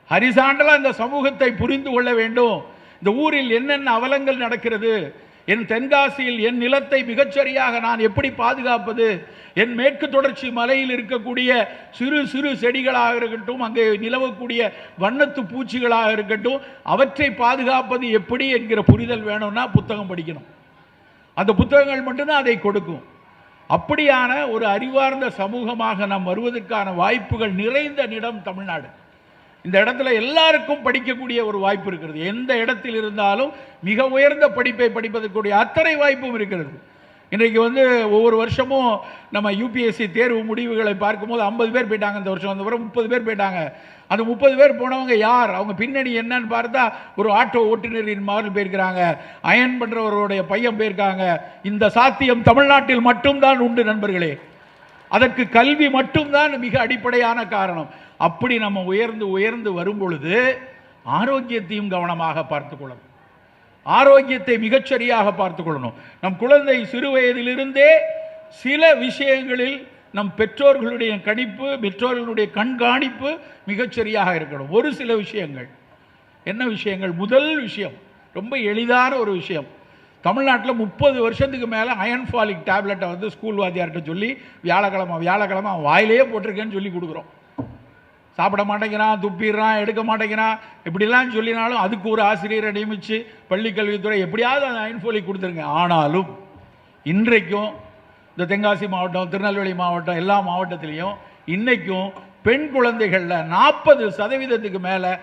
ஹரிசாண்டலா இந்த சமூகத்தை புரிந்து கொள்ள வேண்டும். இந்த ஊரில் என்னென்ன அவலங்கள் நடக்கிறது, என் தென்காசியில் என் நிலத்தை மிகச்சரியாக நான் எப்படி பாதுகாப்பது, என் மேற்கு தொடர்ச்சி மலையில் இருக்கக்கூடிய சிறு சிறு செடிகளாக இருக்கட்டும், அங்கே நிலவக்கூடிய வண்ணத்து பூச்சிகளாக இருக்கட்டும், அவற்றை பாதுகாப்பது எப்படி என்கிற புரிதல் வேணும்னா புத்தகம் படிக்கணும். அந்த புத்தகங்கள் மட்டும்தான் அதை கொடுக்கும். அப்படியான ஒரு அறிவார்ந்த சமூகமாக நாம் வருவதற்கான வாய்ப்புகள் நிறைந்த இடம் தமிழ்நாடு. இந்த இடத்துல எல்லாருக்கும் படிக்கக்கூடிய ஒரு வாய்ப்பு இருக்கிறது. எந்த இடத்தில் இருந்தாலும் மிக உயர்ந்த படிப்பை படிப்பதற்குரிய அத்தனை வாய்ப்பும் இருக்கிறது. இன்றைக்கு வந்து ஒவ்வொரு வருஷமும் நம்ம யூபிஎஸ்சி தேர்வு முடிவுகளை பார்க்கும்போது 50 பேர் போயிட்டாங்க. இந்த வருஷம் அந்த வரை 30 பேர் போயிட்டாங்க. அந்த 30 பேர் போனவங்க யார், அவங்க பின்னணி என்னன்னு பார்த்தா ஒரு ஆட்டோ ஓட்டுநரின் மகள் போயிருக்கிறாங்க, அயன் பண்றவருடைய பையன் போயிருக்காங்க. இந்த சாத்தியம் தமிழ்நாட்டில் மட்டும்தான் உண்டு நண்பர்களே. அதற்கு கல்வி மட்டும்தான் மிக அடிப்படையான காரணம். அப்படி நம்ம உயர்ந்து உயர்ந்து வரும் பொழுது ஆரோக்கியத்தையும் கவனமாக பார்த்துக் கொள்ளணும். ஆரோக்கியத்தை மிகச்சரியாக பார்த்துக் கொள்ளணும். நம் குழந்தை சிறு வயதிலிருந்தே சில விஷயங்களில் நம் பெற்றோர்களுடைய கணிப்பு, பெற்றோர்களுடைய கண்காணிப்பு மிகச்சரியாக இருக்கணும். ஒரு சில விஷயங்கள், என்ன விஷயங்கள்? முதல் விஷயம் ரொம்ப எளிதான ஒரு விஷயம். தமிழ்நாட்டில் 30 வருஷத்துக்கு மேலே அயன்ஃபாலிக் டேப்லெட்டை வந்து ஸ்கூல் வாத்தியார்கிட்ட சொல்லி வியாழக்கிழமை அவன் வாயிலேயே போட்டிருக்கேன்னு சொல்லி கொடுக்குறோம். சாப்பிட மாட்டேங்கிறான், துப்பிடுறான், எடுக்க மாட்டேங்கிறான், இப்படிலாம் சொல்லினாலும் அதுக்கு ஒரு ஆசிரியரை நியமித்து பள்ளிக்கல்வித்துறை எப்படியாவது அந்த அயன்ஃபாலிக் கொடுத்துருங்க. ஆனாலும் இன்றைக்கும் இந்த தென்காசி மாவட்டம், திருநெல்வேலி மாவட்டம், எல்லா மாவட்டத்திலையும் இன்னைக்கும் பெண் குழந்தைகளில் 40% மேலே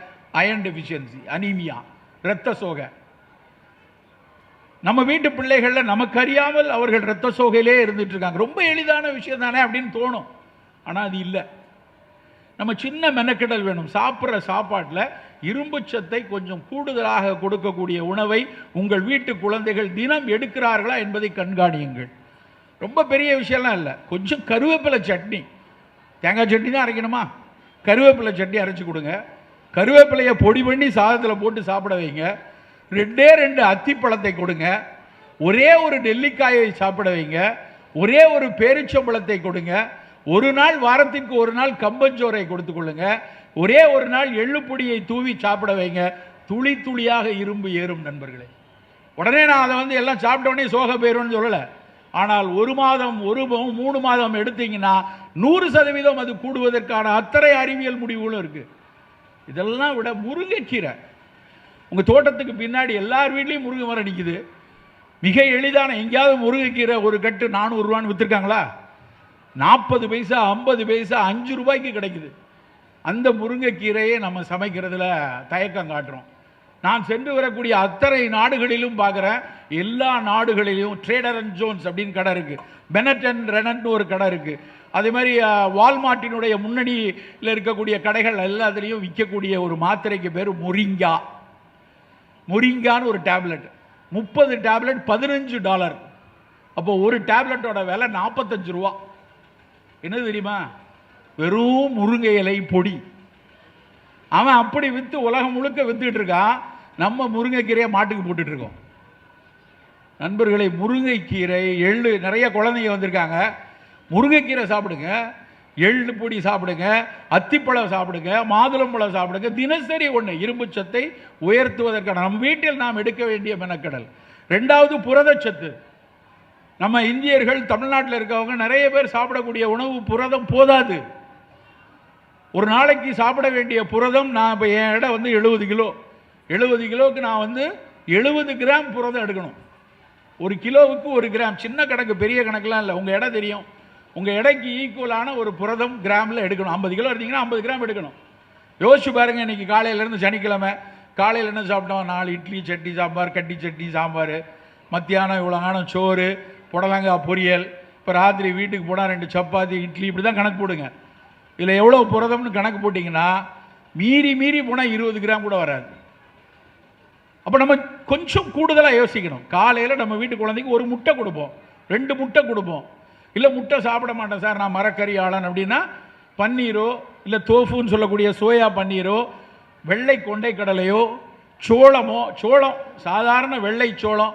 அயன் டெஃபிஷியன்சி, அனீமியா, இரத்த சோகை. நம்ம வீட்டு பிள்ளைகளில் நமக்கு அறியாமல் அவர்கள் இரத்த சோகையிலே இருந்துட்டு இருக்காங்க. ரொம்ப எளிதான விஷயம் தானே அப்படின்னு தோணும், ஆனால் அது இல்லை. நம்ம சின்ன மெனக்கெடல் வேணும். சாப்பிட்ற சாப்பாட்டில் இரும்பு சத்தை கொஞ்சம் கூடுதலாக கொடுக்கக்கூடிய உணவை உங்கள் வீட்டு குழந்தைகள் தினம் எடுக்கிறார்களா என்பதை கண்காணியுங்கள். ரொம்ப பெரிய விஷயம்லாம் இல்லை. கொஞ்சம் கருவேப்பிலை சட்னி, தேங்காய் சட்னி தான் அரைக்கணுமா, கருவேப்பிலை சட்னி அரைச்சி கொடுங்க. கருவேப்பிலையை பொடி பண்ணி சாதத்தில் போட்டு சாப்பிட வைங்க. 2 அத்திப்பழத்தை கொடுங்க. ஒரே ஒரு நெல்லிக்காயை சாப்பிட வைங்க. ஒரே ஒரு பேரிச்சம்பழத்தை கொடுங்க. ஒரு நாள், வாரத்திற்கு ஒரு நாள் கம்பஞ்சோரை கொடுத்து கொள்ளுங்க. ஒரே ஒரு நாள் எள்ளுப்பொடியை தூவி சாப்பிட வைங்க. துளி துளியாக இரும்பு ஏறும் நண்பர்களே. உடனே நான் அதை வந்து எல்லாம் சாப்பிட்ட உடனே சோகை போயிடும்னு சொல்லலை. ஆனால் 1 மாதம், 3 மாதம் எடுத்தீங்கன்னா 100% அது கூடுவதற்கான அத்தனை அறிவியல் முடிவுகளும் இருக்கு. இதெல்லாம் விட முருங்கைக்கீரை, உங்க தோட்டத்துக்கு பின்னாடி எல்லார் வீட்லையும் முருங்கை மரம் நிற்குது. மிக எளிதான, எங்கேயாவது முருங்கைக்கீரை ஒரு கட்டு 400 ரூபான்னு விற்றுருக்காங்களா? 40 பைசா, 50 பைசா, 5 ரூபாய்க்கு கிடைக்குது. அந்த முருங்கைக்கீரையை நம்ம சமைக்கிறதுல தயக்கம் காட்டுறோம். நான் சென்று வரக்கூடிய அத்தனை நாடுகளிலும் பார்க்குறேன், எல்லா நாடுகளிலும் ட்ரேடர் அண்ட் ஜோன்ஸ் அப்படின்னு கடை இருக்குது, பெனட் அண்ட் ரெனட்னு ஒரு கடை இருக்குது. அதே மாதிரி வால்மார்ட்டினுடைய முன்னணியில் இருக்கக்கூடிய கடைகள் எல்லாத்துலேயும் விற்கக்கூடிய ஒரு மாத்திரைக்கு பேர் மொரிங்கா. மொரிங்கான்னு ஒரு டேப்லெட், 30 டேப்லெட் $15. அப்போ ஒரு டேப்லெட்டோட விலை 45 ரூபா. என்ன தெரியுமா? வெறும் முருங்கை இலை பொடி. அவன் அப்படி விற்று உலகம் முழுக்க வித்துக்கிட்டு இருக்கான். நம்ம முருங்கைக்கீரையை மாட்டுக்கு போட்டுட்டு இருக்கோம். நண்பர்களை, முருங்கைக்கீரை, எள்ளு, நிறைய குழந்தைங்க வந்திருக்காங்க. முருங்கைக்கீரை சாப்பிடுங்க, எள்ளு பொடி சாப்பிடுங்க, அத்திப்பழம் சாப்பிடுங்க, மாதுளம்பழம் சாப்பிடுங்க. தினசரி ஒன்று இரும்பு சத்தை உயர்த்துவதற்கான நம் வீட்டில் நாம் எடுக்க வேண்டிய மெனக்கடல். ரெண்டாவது புரதச்சத்து. நம்ம இந்தியர்கள், தமிழ்நாட்டில் இருக்கவங்க நிறைய பேர் சாப்பிடக்கூடிய உணவு புரதம் போதாது. ஒரு நாளைக்கு சாப்பிட வேண்டிய புரதம், நான் இப்போ என் எடை வந்து 70 கிலோ. 70 கிலோவுக்கு நான் வந்து 70 கிராம் புரதம் எடுக்கணும். ஒரு கிலோவுக்கு 1 கிராம். சின்ன கணக்கு, பெரிய கணக்கெலாம் இல்லை. உங்கள் எடை தெரியும். உங்கள் எடைக்கு ஈக்குவலான ஒரு புரதம் கிராமில் எடுக்கணும். 50 கிலோ எடுத்தீங்கன்னா 50 கிராம் எடுக்கணும். யோசிச்சு பாருங்கள். இன்றைக்கி காலையிலேருந்து சனிக்கிழமை காலையில் என்ன சாப்பிட்டோம்? 4 இட்லி, சட்னி, சாம்பார், கட்டி சட்னி, சாம்பார். மத்தியானம் இவ்வளோ காலம் சோறு, புடலங்காய் பொரியல். இப்போ ராத்திரி வீட்டுக்கு போனால் 2 சப்பாத்தி, இட்லி, இப்படி தான் கணக்கு போடுங்க. இதில் எவ்வளோ புரதம்னு கணக்கு போட்டிங்கன்னா மீறி போனால் 20 கிராம் கூட வராது. அப்போ நம்ம கொஞ்சம் கூடுதலாக யோசிக்கணும். காலையில் நம்ம வீட்டு குழந்தைக்கு ஒரு முட்டை கொடுப்போம், 2 முட்டை கொடுப்போம். இல்லை முட்டை சாப்பிட மாட்டேன் சார், நான் மரக்கறி ஆளன் அப்படின்னா பன்னீரோ, இல்லை தோஃபுன்னு சொல்லக்கூடிய சோயா பன்னீரோ, வெள்ளை கொண்டை கடலையோ, சோளமோ, சோளம் சாதாரண வெள்ளை சோளம்,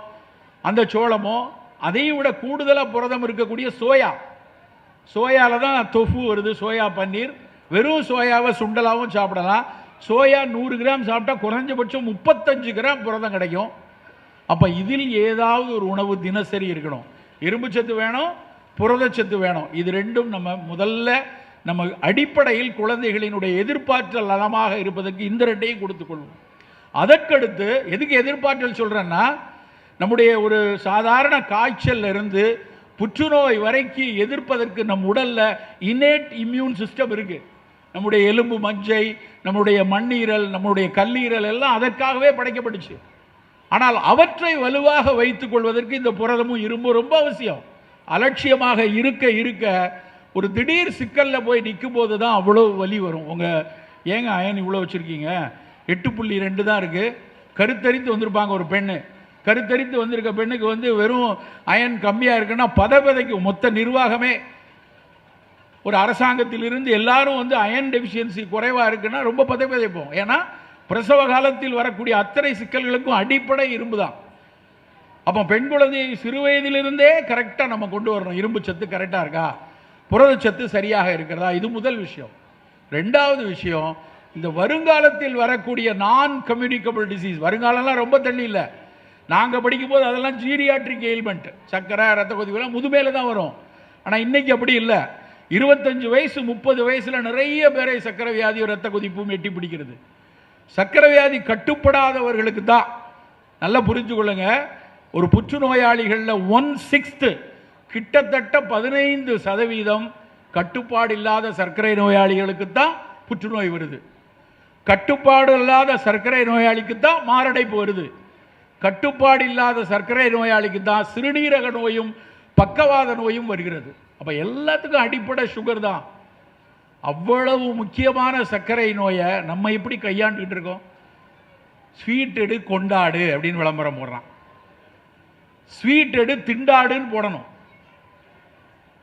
அந்த சோளமோ, அதையும் விட கூடுதலாக புரதம் இருக்கக்கூடிய சோயாவில் தான் தொஃபு வருது, சோயா பன்னீர். வெறும் சோயாவை சுண்டலாகவும் சாப்பிடலாம். சோயா 100 கிராம் சாப்பிட்டா குறைஞ்சபட்சம் 35 கிராம் புரதம் கிடைக்கும். அப்போ இதில் ஏதாவது ஒரு உணவு தினசரி இருக்கணும். இரும்பு சத்து வேணும், புரதச்சத்து வேணும். இது ரெண்டும் நம்ம முதல்ல நம்ம அடிப்படையில் குழந்தைகளினுடைய எதிர்பார்த்தல் நலமாக இருப்பதற்கு இந்த ரெண்டையும் கொடுத்துக்கொள்வோம். அதற்கடுத்து எதுக்கு எதிர்பார்த்தல் சொல்கிறேன்னா, நம்முடைய ஒரு சாதாரண காய்ச்சல் இருந்து புற்றுநோய் வரைக்கும் எதிர்ப்பதற்கு நம் உடலில் இன்னேட் இம்யூன் சிஸ்டம் இருக்குது. நம்முடைய எலும்பு மஞ்சை, நம்முடைய மண்ணீரல், நம்முடைய கல்லீரல் எல்லாம் அதற்காகவே படைக்கப்பட்டுச்சு. ஆனால் அவற்றை வலுவாக வைத்துக் கொள்வதற்கு இந்த புரதமும் இரும்பும் ரொம்ப அவசியம். அலட்சியமாக இருக்க ஒரு திடீர் சிக்கலில் போய் நிற்கும் போது தான் அவ்வளோ வலி வரும். உங்கள் ஏங்க அயன் இவ்வளோ வச்சுருக்கீங்க? 8.2 தான் இருக்குது. கருத்தரித்து வந்திருப்பாங்க ஒரு பெண்ணு. கருத்தரித்து வந்திருக்க பெண்ணுக்கு வந்து வெறும் அயன் கம்மியாக இருக்குன்னா பதவிதைக்கும். மொத்த நிர்வாகமே ஒரு அரசாங்கத்திலிருந்து எல்லாரும் வந்து அயன் டெஃபிஷியன்சி குறைவாக இருக்குன்னா ரொம்ப பதவிதைப்போம். ஏன்னா பிரசவ காலத்தில் வரக்கூடிய அத்தனை சிக்கல்களுக்கும் அடிப்படை இரும்பு தான். அப்போ பெண் குழந்தையை சிறு வயதிலிருந்தே கரெக்டாக நம்ம கொண்டு வரணும். இரும்பு சத்து கரெக்டாக இருக்கா, புரதச்சத்து சரியாக இருக்கிறதா, இது முதல் விஷயம். ரெண்டாவது விஷயம், இந்த வருங்காலத்தில் வரக்கூடிய நான் கம்யூனிகபிள் டிசீஸ். வருங்காலம்லாம் ரொம்ப தள்ளி இல்லை. நாங்கள் படிக்கும்போது அதெல்லாம் ஜீரியாட்ரிக் எயில்மெண்ட், சக்கரை, ரத்த கொதிப்புலாம் முதுமையில் தான் வரும். ஆனால் இன்னைக்கு அப்படி இல்லை. 25 வயசு 30 வயசில் நிறைய பேரை சக்கரை வியாதியும் ரத்த கொதிப்பும் எட்டி பிடிக்கிறது. சக்கரை வியாதி கட்டுப்படாதவர்களுக்கு தான். நல்லா புரிஞ்சு கொள்ளுங்க. ஒரு புற்றுநோயாளிகளில் 1/6 கிட்டத்தட்ட 15% கட்டுப்பாடு இல்லாத சர்க்கரை நோயாளிகளுக்கு தான் புற்றுநோய் வருது. கட்டுப்பாடு இல்லாத சர்க்கரை நோயாளிக்கு தான் மாரடைப்பு வருது. கட்டுப்பாடு இல்லாத சர்க்கரை நோயாளிக்கு தான் சிறுநீரக நோயும் பக்கவாத நோயும் வருகிறது. அப்போ எல்லாத்துக்கும் அடிப்படை சுகர் தான். அவ்வளவு முக்கியமான சர்க்கரை நோயை நம்ம எப்படி கையாண்டுக்கிட்டு இருக்கோம்? ஸ்வீட் எடு கொண்டாடு அப்படின்னு விளம்பரம் போடுறான். ஸ்வீட் எடு திண்டாடுன்னு போடணும்.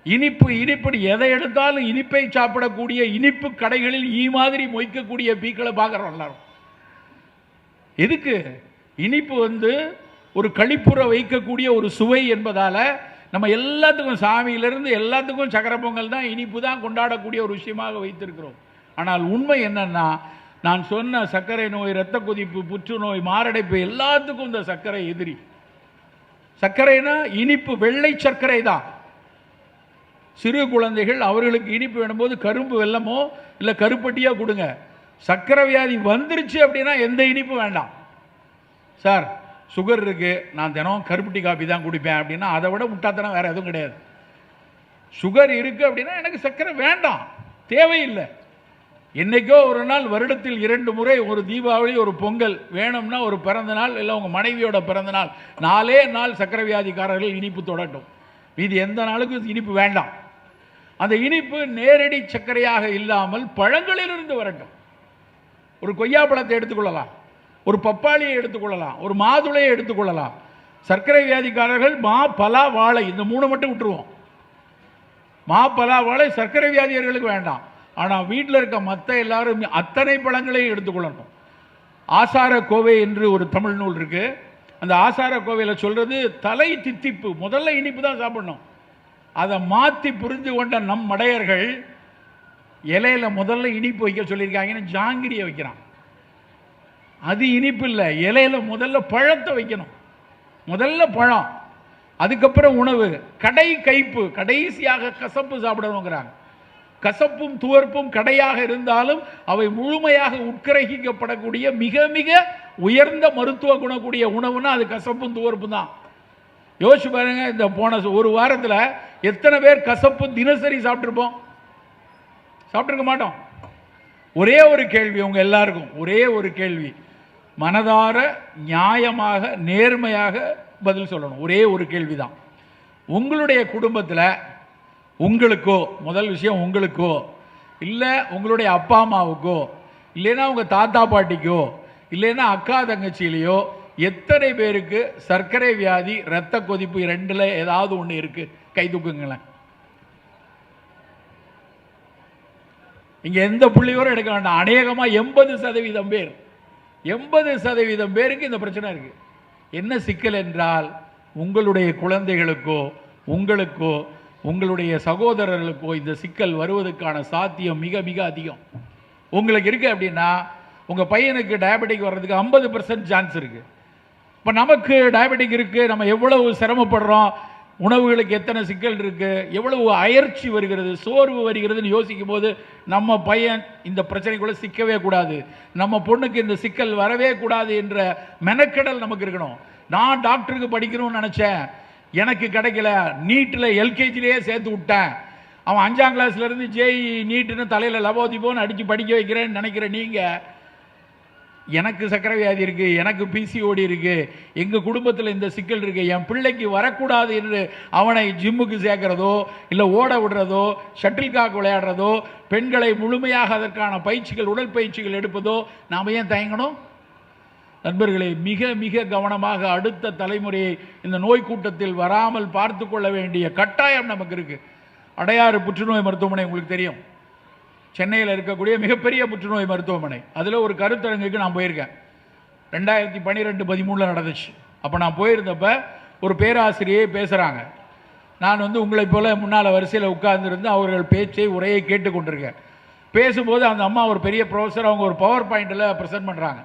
இனிப்பு எதை எடுத்தாலும் இனிப்பை சாப்பிடக்கூடிய இனிப்பு கடைகளில் மாதிரி மொய்க்கக்கூடிய பீக்களை பார்க்குறோம் எல்லாரும். எதுக்கு? இனிப்பு வந்து ஒரு களிப்புற வைக்கக்கூடிய ஒரு சுவை என்பதால் நம்ம எல்லாத்துக்கும், சாமியிலிருந்து எல்லாத்துக்கும் சக்கரை பொங்கல் தான், இனிப்பு தான் கொண்டாடக்கூடிய ஒரு விஷயமாக வைத்திருக்கிறோம். ஆனால் உண்மை என்னன்னா, நான் சொன்ன சர்க்கரை நோய், இரத்த கொதிப்பு, புற்றுநோய், மாரடைப்பு எல்லாத்துக்கும் இந்த சர்க்கரை எதிரி. சர்க்கரைனா இனிப்பு, வெள்ளை சர்க்கரை தான். சிறு குழந்தைகள் அவர்களுக்கு இனிப்பு வேணும்போது கரும்பு வெல்லமோ இல்லை கருப்பட்டியோ கொடுங்க. சர்க்கரை வியாதி வந்துருச்சு அப்படின்னா எந்த இனிப்பு வேண்டாம். சார் சுகர் இருக்கு, நான் தினம் கருப்பட்டி காப்பி தான் குடிப்பேன் அப்படின்னா அதை விட முட்டாத்தனம் வேற எதுவும் கிடையாது. சுகர் இருக்கு அப்படின்னா எனக்கு சர்க்கரை வேண்டாம், தேவையில்லை. என்னைக்கோ ஒரு நாள் வருடத்தில் 2 முறை, ஒரு தீபாவளி ஒரு பொங்கல் வேணும்னா, ஒரு பிறந்த நாள் இல்லை உங்கள் மனைவியோட பிறந்த நாள், 4 நாள் சர்க்கரை வியாதிக்காரர்கள் இனிப்பு தொடட்டும். மீதி எந்த நாளுக்கும் இனிப்பு வேண்டாம். அந்த இனிப்பு நேரடி சர்க்கரையாக இல்லாமல் பழங்களிலிருந்து வரட்டும். ஒரு கொய்யா பழத்தை எடுத்துக்கொள்ளலாம், ஒரு பப்பாளியை எடுத்துக்கொள்ளலாம், ஒரு மாதுளையை எடுத்துக்கொள்ளலாம். சர்க்கரை வியாதிக்காரர்கள் மா, பலா, வாழை, இந்த 3 மட்டும் விட்டுருவோம். மா, பலா, வாழை சர்க்கரை வியாதியர்களுக்கு வேண்டாம். ஆனால் வீட்டில் இருக்க மற்ற எல்லாரும் அத்தனை பழங்களையும் எடுத்துக்கொள்ளணும். ஆசார கோவை என்று ஒரு தமிழ் நூல் இருக்கு. அந்த ஆசார கோவையில் சொல்றது தலை தித்திப்பு, முதல்ல இனிப்பு தான் சாப்பிடணும். அதை மாற்றி புரிந்து கொண்ட நம் மடையர்கள் இலையில முதல்ல இனிப்பு வைக்க சொல்லியிருக்காங்கன்னு ஜாங்கிரியை வைக்கிறான். அது இனிப்பு இல்லை, இலையில முதல்ல பழத்தை வைக்கணும். முதல்ல பழம், அதுக்கப்புறம் உணவு, கடை கைப்பு, கடைசியாக கசப்பு சாப்பிடணுங்கிறாங்க. கசப்பும் துவர்ப்பும் கடையாக இருந்தாலும் அவை முழுமையாக உட்கிரகிக்கப்படக்கூடிய மிக மிக உயர்ந்த மருத்துவ குணக்கூடிய உணவுனா அது கசப்பும் துவர்ப்பும் தான். யோசிச்சு பாருங்க, இந்த போன ஒரு வாரத்தில் எத்தனை பேர் கசப்பு தினசரி சாப்பிட்டுருப்போம்? சாப்பிட்டுருக்க மாட்டோம். ஒரே ஒரு கேள்வி உங்க எல்லாருக்கும், ஒரே ஒரு கேள்வி, மனதார நியாயமாக நேர்மையாக பதில் சொல்லணும். ஒரே ஒரு கேள்விதான். உங்களுடைய குடும்பத்தில் உங்களுக்கோ, முதல் விஷயம் உங்களுக்கோ, இல்லை உங்களுடைய அப்பா அம்மாவுக்கோ, இல்லைன்னா உங்கள் தாத்தா பாட்டிக்கோ, இல்லைன்னா அக்கா தங்கச்சியிலையோ எத்தனை பேருக்கு சர்க்கரை வியாதி, இரத்த கொதிப்பு ரெண்டுல ஏதாவது ஒன்று இருக்கு? கை தூக்குங்களேன். இங்க எந்த புள்ளியோரும் எடுக்க வேண்டாம். அநேகமாக 80% பேர், 80% பேருக்கு இந்த பிரச்சனை இருக்கு. என்ன சிக்கல் என்றால், உங்களுடைய குழந்தைகளுக்கோ உங்களுக்கோ உங்களுடைய சகோதரர்களுக்கோ இந்த சிக்கல் வருவதற்கான சாத்தியம் மிக மிக அதிகம். உங்களுக்கு இருக்கு அப்படின்னா உங்க பையனுக்கு டயபெட்டிக் வர்றதுக்கு 50% சான்ஸ் இருக்கு. இப்போ நமக்கு டயபெட்டிக் இருக்கு, நம்ம எவ்வளவு சிரமப்படுறோம், உணவுகளுக்கு எத்தனை சிக்கல் இருக்கு, எவ்வளவு அயற்சி வருகிறது, சோர்வு வருகிறதுன்னு யோசிக்கும் போது நம்ம பையன் இந்த பிரச்சனைக்குள்ள சிக்கவே கூடாது, நம்ம பொண்ணுக்கு இந்த சிக்கல் வரவே கூடாது என்ற மெனக்கெடல் நமக்கு இருக்கணும். நான் டாக்டருக்கு படிக்கணும்னு நினைச்சேன், எனக்கு கிடைக்கல, நீட்டில் எல்கேஜிலேயே சேர்த்து விட்டேன், அவன் 5ஆம் கிளாஸ்ல இருந்து ஜேஇ நீட்டுன்னு தலையில் லவோதிபோன்னு அடித்து படிக்க வைக்கிறேன்னு நினைக்கிற நீங்கள், எனக்கு சக்கரை வியாதி இருக்கு, எனக்கு பிசிஓடி இருக்கு, எங்கள் குடும்பத்தில் இந்த சிக்கல் இருக்கு, என் பிள்ளைக்கு வரக்கூடாது என்று அவனை ஜிம்முக்கு சேர்க்கிறதோ, இல்லை ஓட விடுறதோ, ஷட்டில் காக் விளையாடுறதோ, பெண்களை முழுமையாக அதற்கான பயிற்சிகள், உடற்பயிற்சிகள் எடுப்பதோ நாம் ஏன் தயங்கணும்? நண்பர்களே, மிக மிக கவனமாக அடுத்த தலைமுறையை இந்த நோய் கூட்டத்தில் வராமல் பார்த்து கொள்ள வேண்டிய கட்டாயம் நமக்கு இருக்கு. அடையாறு புற்றுநோய் மருத்துவமனை உங்களுக்கு தெரியும், சென்னையில் இருக்கக்கூடிய மிகப்பெரிய புற்றுநோய் மருத்துவமனை. அதில் ஒரு கருத்தரங்குக்கு நான் போயிருக்கேன். 2012-13 நடந்துச்சு. அப்போ நான் போயிருந்தப்ப ஒரு பேராசிரியை பேசுகிறாங்க. நான் உங்களை போல முன்னால் வரிசையில் உட்கார்ந்துருந்து அவர்கள் பேச்சை உரையை கேட்டுக்கொண்டிருக்கேன். பேசும்போது அந்த அம்மா ஒரு பெரிய ப்ரொஃபஸர், அவங்க ஒரு பவர் பாயிண்டில் ப்ரெசென்ட் பண்ணுறாங்க.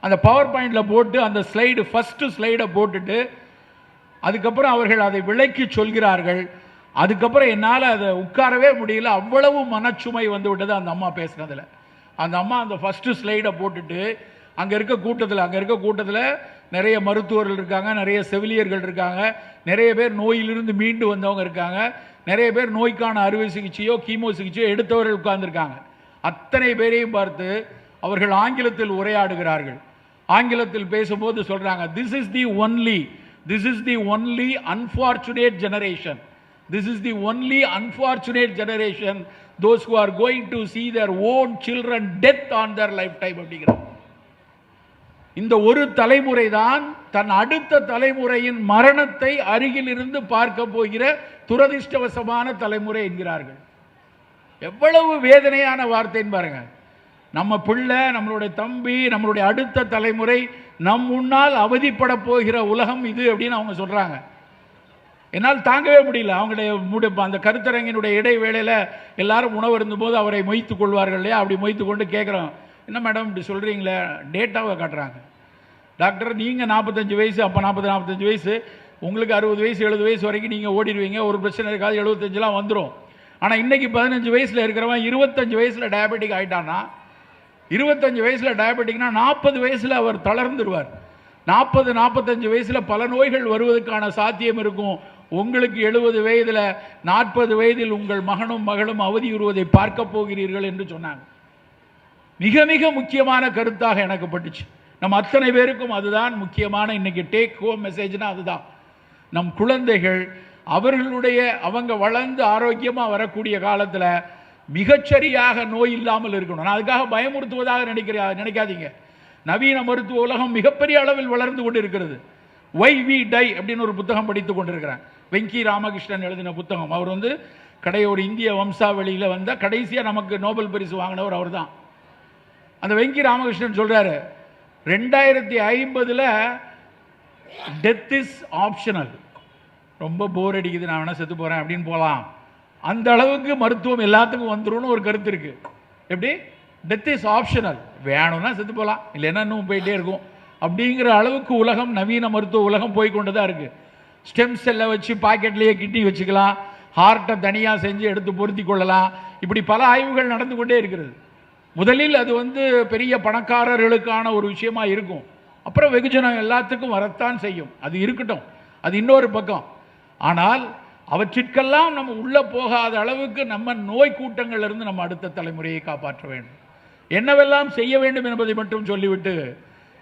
அந்த பவர் பாயிண்டில் போட்டு அந்த ஸ்லைடு, ஃபஸ்ட்டு ஸ்லைடை போட்டுட்டு அதுக்கப்புறம் அவர்கள் அதை விளக்கி சொல்கிறார்கள். அதுக்கப்புறம் என்னால் அதை உட்காரவே முடியல, அவ்வளவு மனச்சுமை வந்து விட்டது அந்த அம்மா பேசுனதில். அந்த அம்மா அந்த ஃபஸ்ட்டு ஸ்லைடை போட்டுட்டு அங்கே இருக்க கூட்டத்தில் நிறைய மருத்துவர்கள் இருக்காங்க, நிறைய செவிலியர்கள் இருக்காங்க, நிறைய பேர் நோயிலிருந்து மீண்டு வந்தவங்க இருக்காங்க, நிறைய பேர் நோய்க்கான அறுவை சிகிச்சையோ கீமோ சிகிச்சையோ எடுத்தவர்கள் உட்கார்ந்துருக்காங்க. அத்தனை பேரையும் பார்த்து அவர்கள் ஆங்கிலத்தில் உரையாடுகிறார்கள். ஆங்கிலத்தில் பேசும்போது சொல்றாங்க, this is the only unfortunate generation, this is the only unfortunate generation, those who are going to see their own children death on their lifetime அப்படிங்கிறார். இந்த ஒரு தலைமுறை தான் தன் அடுத்த தலைமுறையின் மரணத்தை அருகில் இருந்து பார்க்க போகிற துரதிர்ஷ்டவசமான தலைமுறை என்கிறார்கள். எவ்வளவு வேதனையான வார்த்தைன்னு பாருங்க. நம்ம பிள்ளை, நம்மளுடைய தம்பி, நம்மளுடைய அடுத்த தலைமுறை நம் முன்னால் அவதிப்பட போகிற உலகம் இது அப்படின்னு அவங்க சொல்றாங்க. என்னால் தாங்கவே முடியல. அவங்களுடைய அந்த கருத்தரங்கினுடைய இடைவேளையில் எல்லாரும் உணவு இருந்தபோது அவரை மொய்த்து கொள்வார்கள் இல்லையா, அப்படி மொய்த்து கொண்டு கேட்குறோம், என்ன மேடம் இப்படி சொல்கிறீங்களே? டேட்டாவை காட்டுறாங்க. டாக்டர், நீங்கள் 45 வயசு, அப்போ 45 வயசு, உங்களுக்கு 60 வயசு 70 வயசு வரைக்கும் நீங்கள் ஓடிடுவீங்க, ஒரு பிரச்சனை இருக்காது, 75 வந்துடும். ஆனால் இன்னைக்கு 15 வயசில் இருக்கிறவன் 25 வயசில் டயபெட்டிக் ஆகிட்டான்னா, 25 வயசில் டயபெட்டிக்னா 40 வயசில் அவர் தளர்ந்துடுவார். 40-45 வயசில் பல நோய்கள் வருவதற்கான சாத்தியம் இருக்கும். உங்களுக்கு 70 வயதில் 40 வயதில் உங்கள் மகனும் மகளும் அவதியுறுவதை பார்க்க போகிறீர்கள் என்று சொன்னாங்க. மிக மிக முக்கியமான கருத்தாக எனக்கு பட்டுச்சு. நம்ம அத்தனை பேருக்கும் அதுதான் முக்கியமான இன்னைக்கு டேக் ஹோம் மெசேஜ்னா அதுதான். நம் குழந்தைகள் அவங்க வளர்ந்து ஆரோக்கியமாக வரக்கூடிய காலத்தில் மிகச்சரியாக நோய் இல்லாமல் இருக்கணும். நான் அதுக்காக பயமுறுத்துவதாக நினைக்காதீங்க. நவீன மருத்துவ உலகம் மிகப்பெரிய அளவில் வளர்ந்து கொண்டு இருக்கிறது. வை வி டை அப்படின்னு ஒரு புத்தகம் படித்து கொண்டிருக்கிறேன். வெங்கி ராமகிருஷ்ணன் எழுதின புத்தகம். அவர் ஒரு இந்திய வம்சாவளியில் கடைசியாக நமக்கு நோபல் பரிசு வாங்கினவர் அவர் தான். அந்த வெங்கி ராமகிருஷ்ணன் சொல்றாரு, 2050 டெத் இஸ் ஆப்ஷனல். ரொம்ப போர் அடிக்குது, நான் வேணா செத்து போகிறேன் அப்படின்னு போகலாம். அந்த அளவுக்கு மருத்துவம் எல்லாத்துக்கும் வந்துரும்னு ஒரு கருத்து இருக்குது. எப்படி? டெத் இஸ் ஆப்ஷனல், வேணும்னா செத்து போகலாம், இல்லைன்னா இன்னும் போயிட்டே இருக்கும் அப்படிங்கிற அளவுக்கு உலகம், நவீன மருத்துவ உலகம் போய்கொண்டு தான் இருக்குது. ஸ்டெம் செல்லை வச்சு பாக்கெட்லேயே கிட்னி வச்சுக்கலாம், ஹார்ட்டை தனியாக செஞ்சு எடுத்து பொருத்தி கொள்ளலாம். இப்படி பல ஆய்வுகள் நடந்து கொண்டே இருக்கிறது. முதலில் அது பெரிய பணக்காரர்களுக்கான ஒரு விஷயமா இருக்கும், அப்புறம் வெகுஜனம் எல்லாத்துக்கும் வரத்தான் செய்யும். அது இருக்கட்டும், அது இன்னொரு பக்கம். ஆனால் அவற்றிற்கெல்லாம் நம்ம உள்ளே போகாத அளவுக்கு நம்ம நோய் கூட்டங்களிலிருந்து நம்ம அடுத்த தலைமுறையை காப்பாற்ற வேண்டும். என்னவெல்லாம் செய்ய வேண்டும் என்பதை மட்டும் சொல்லிவிட்டு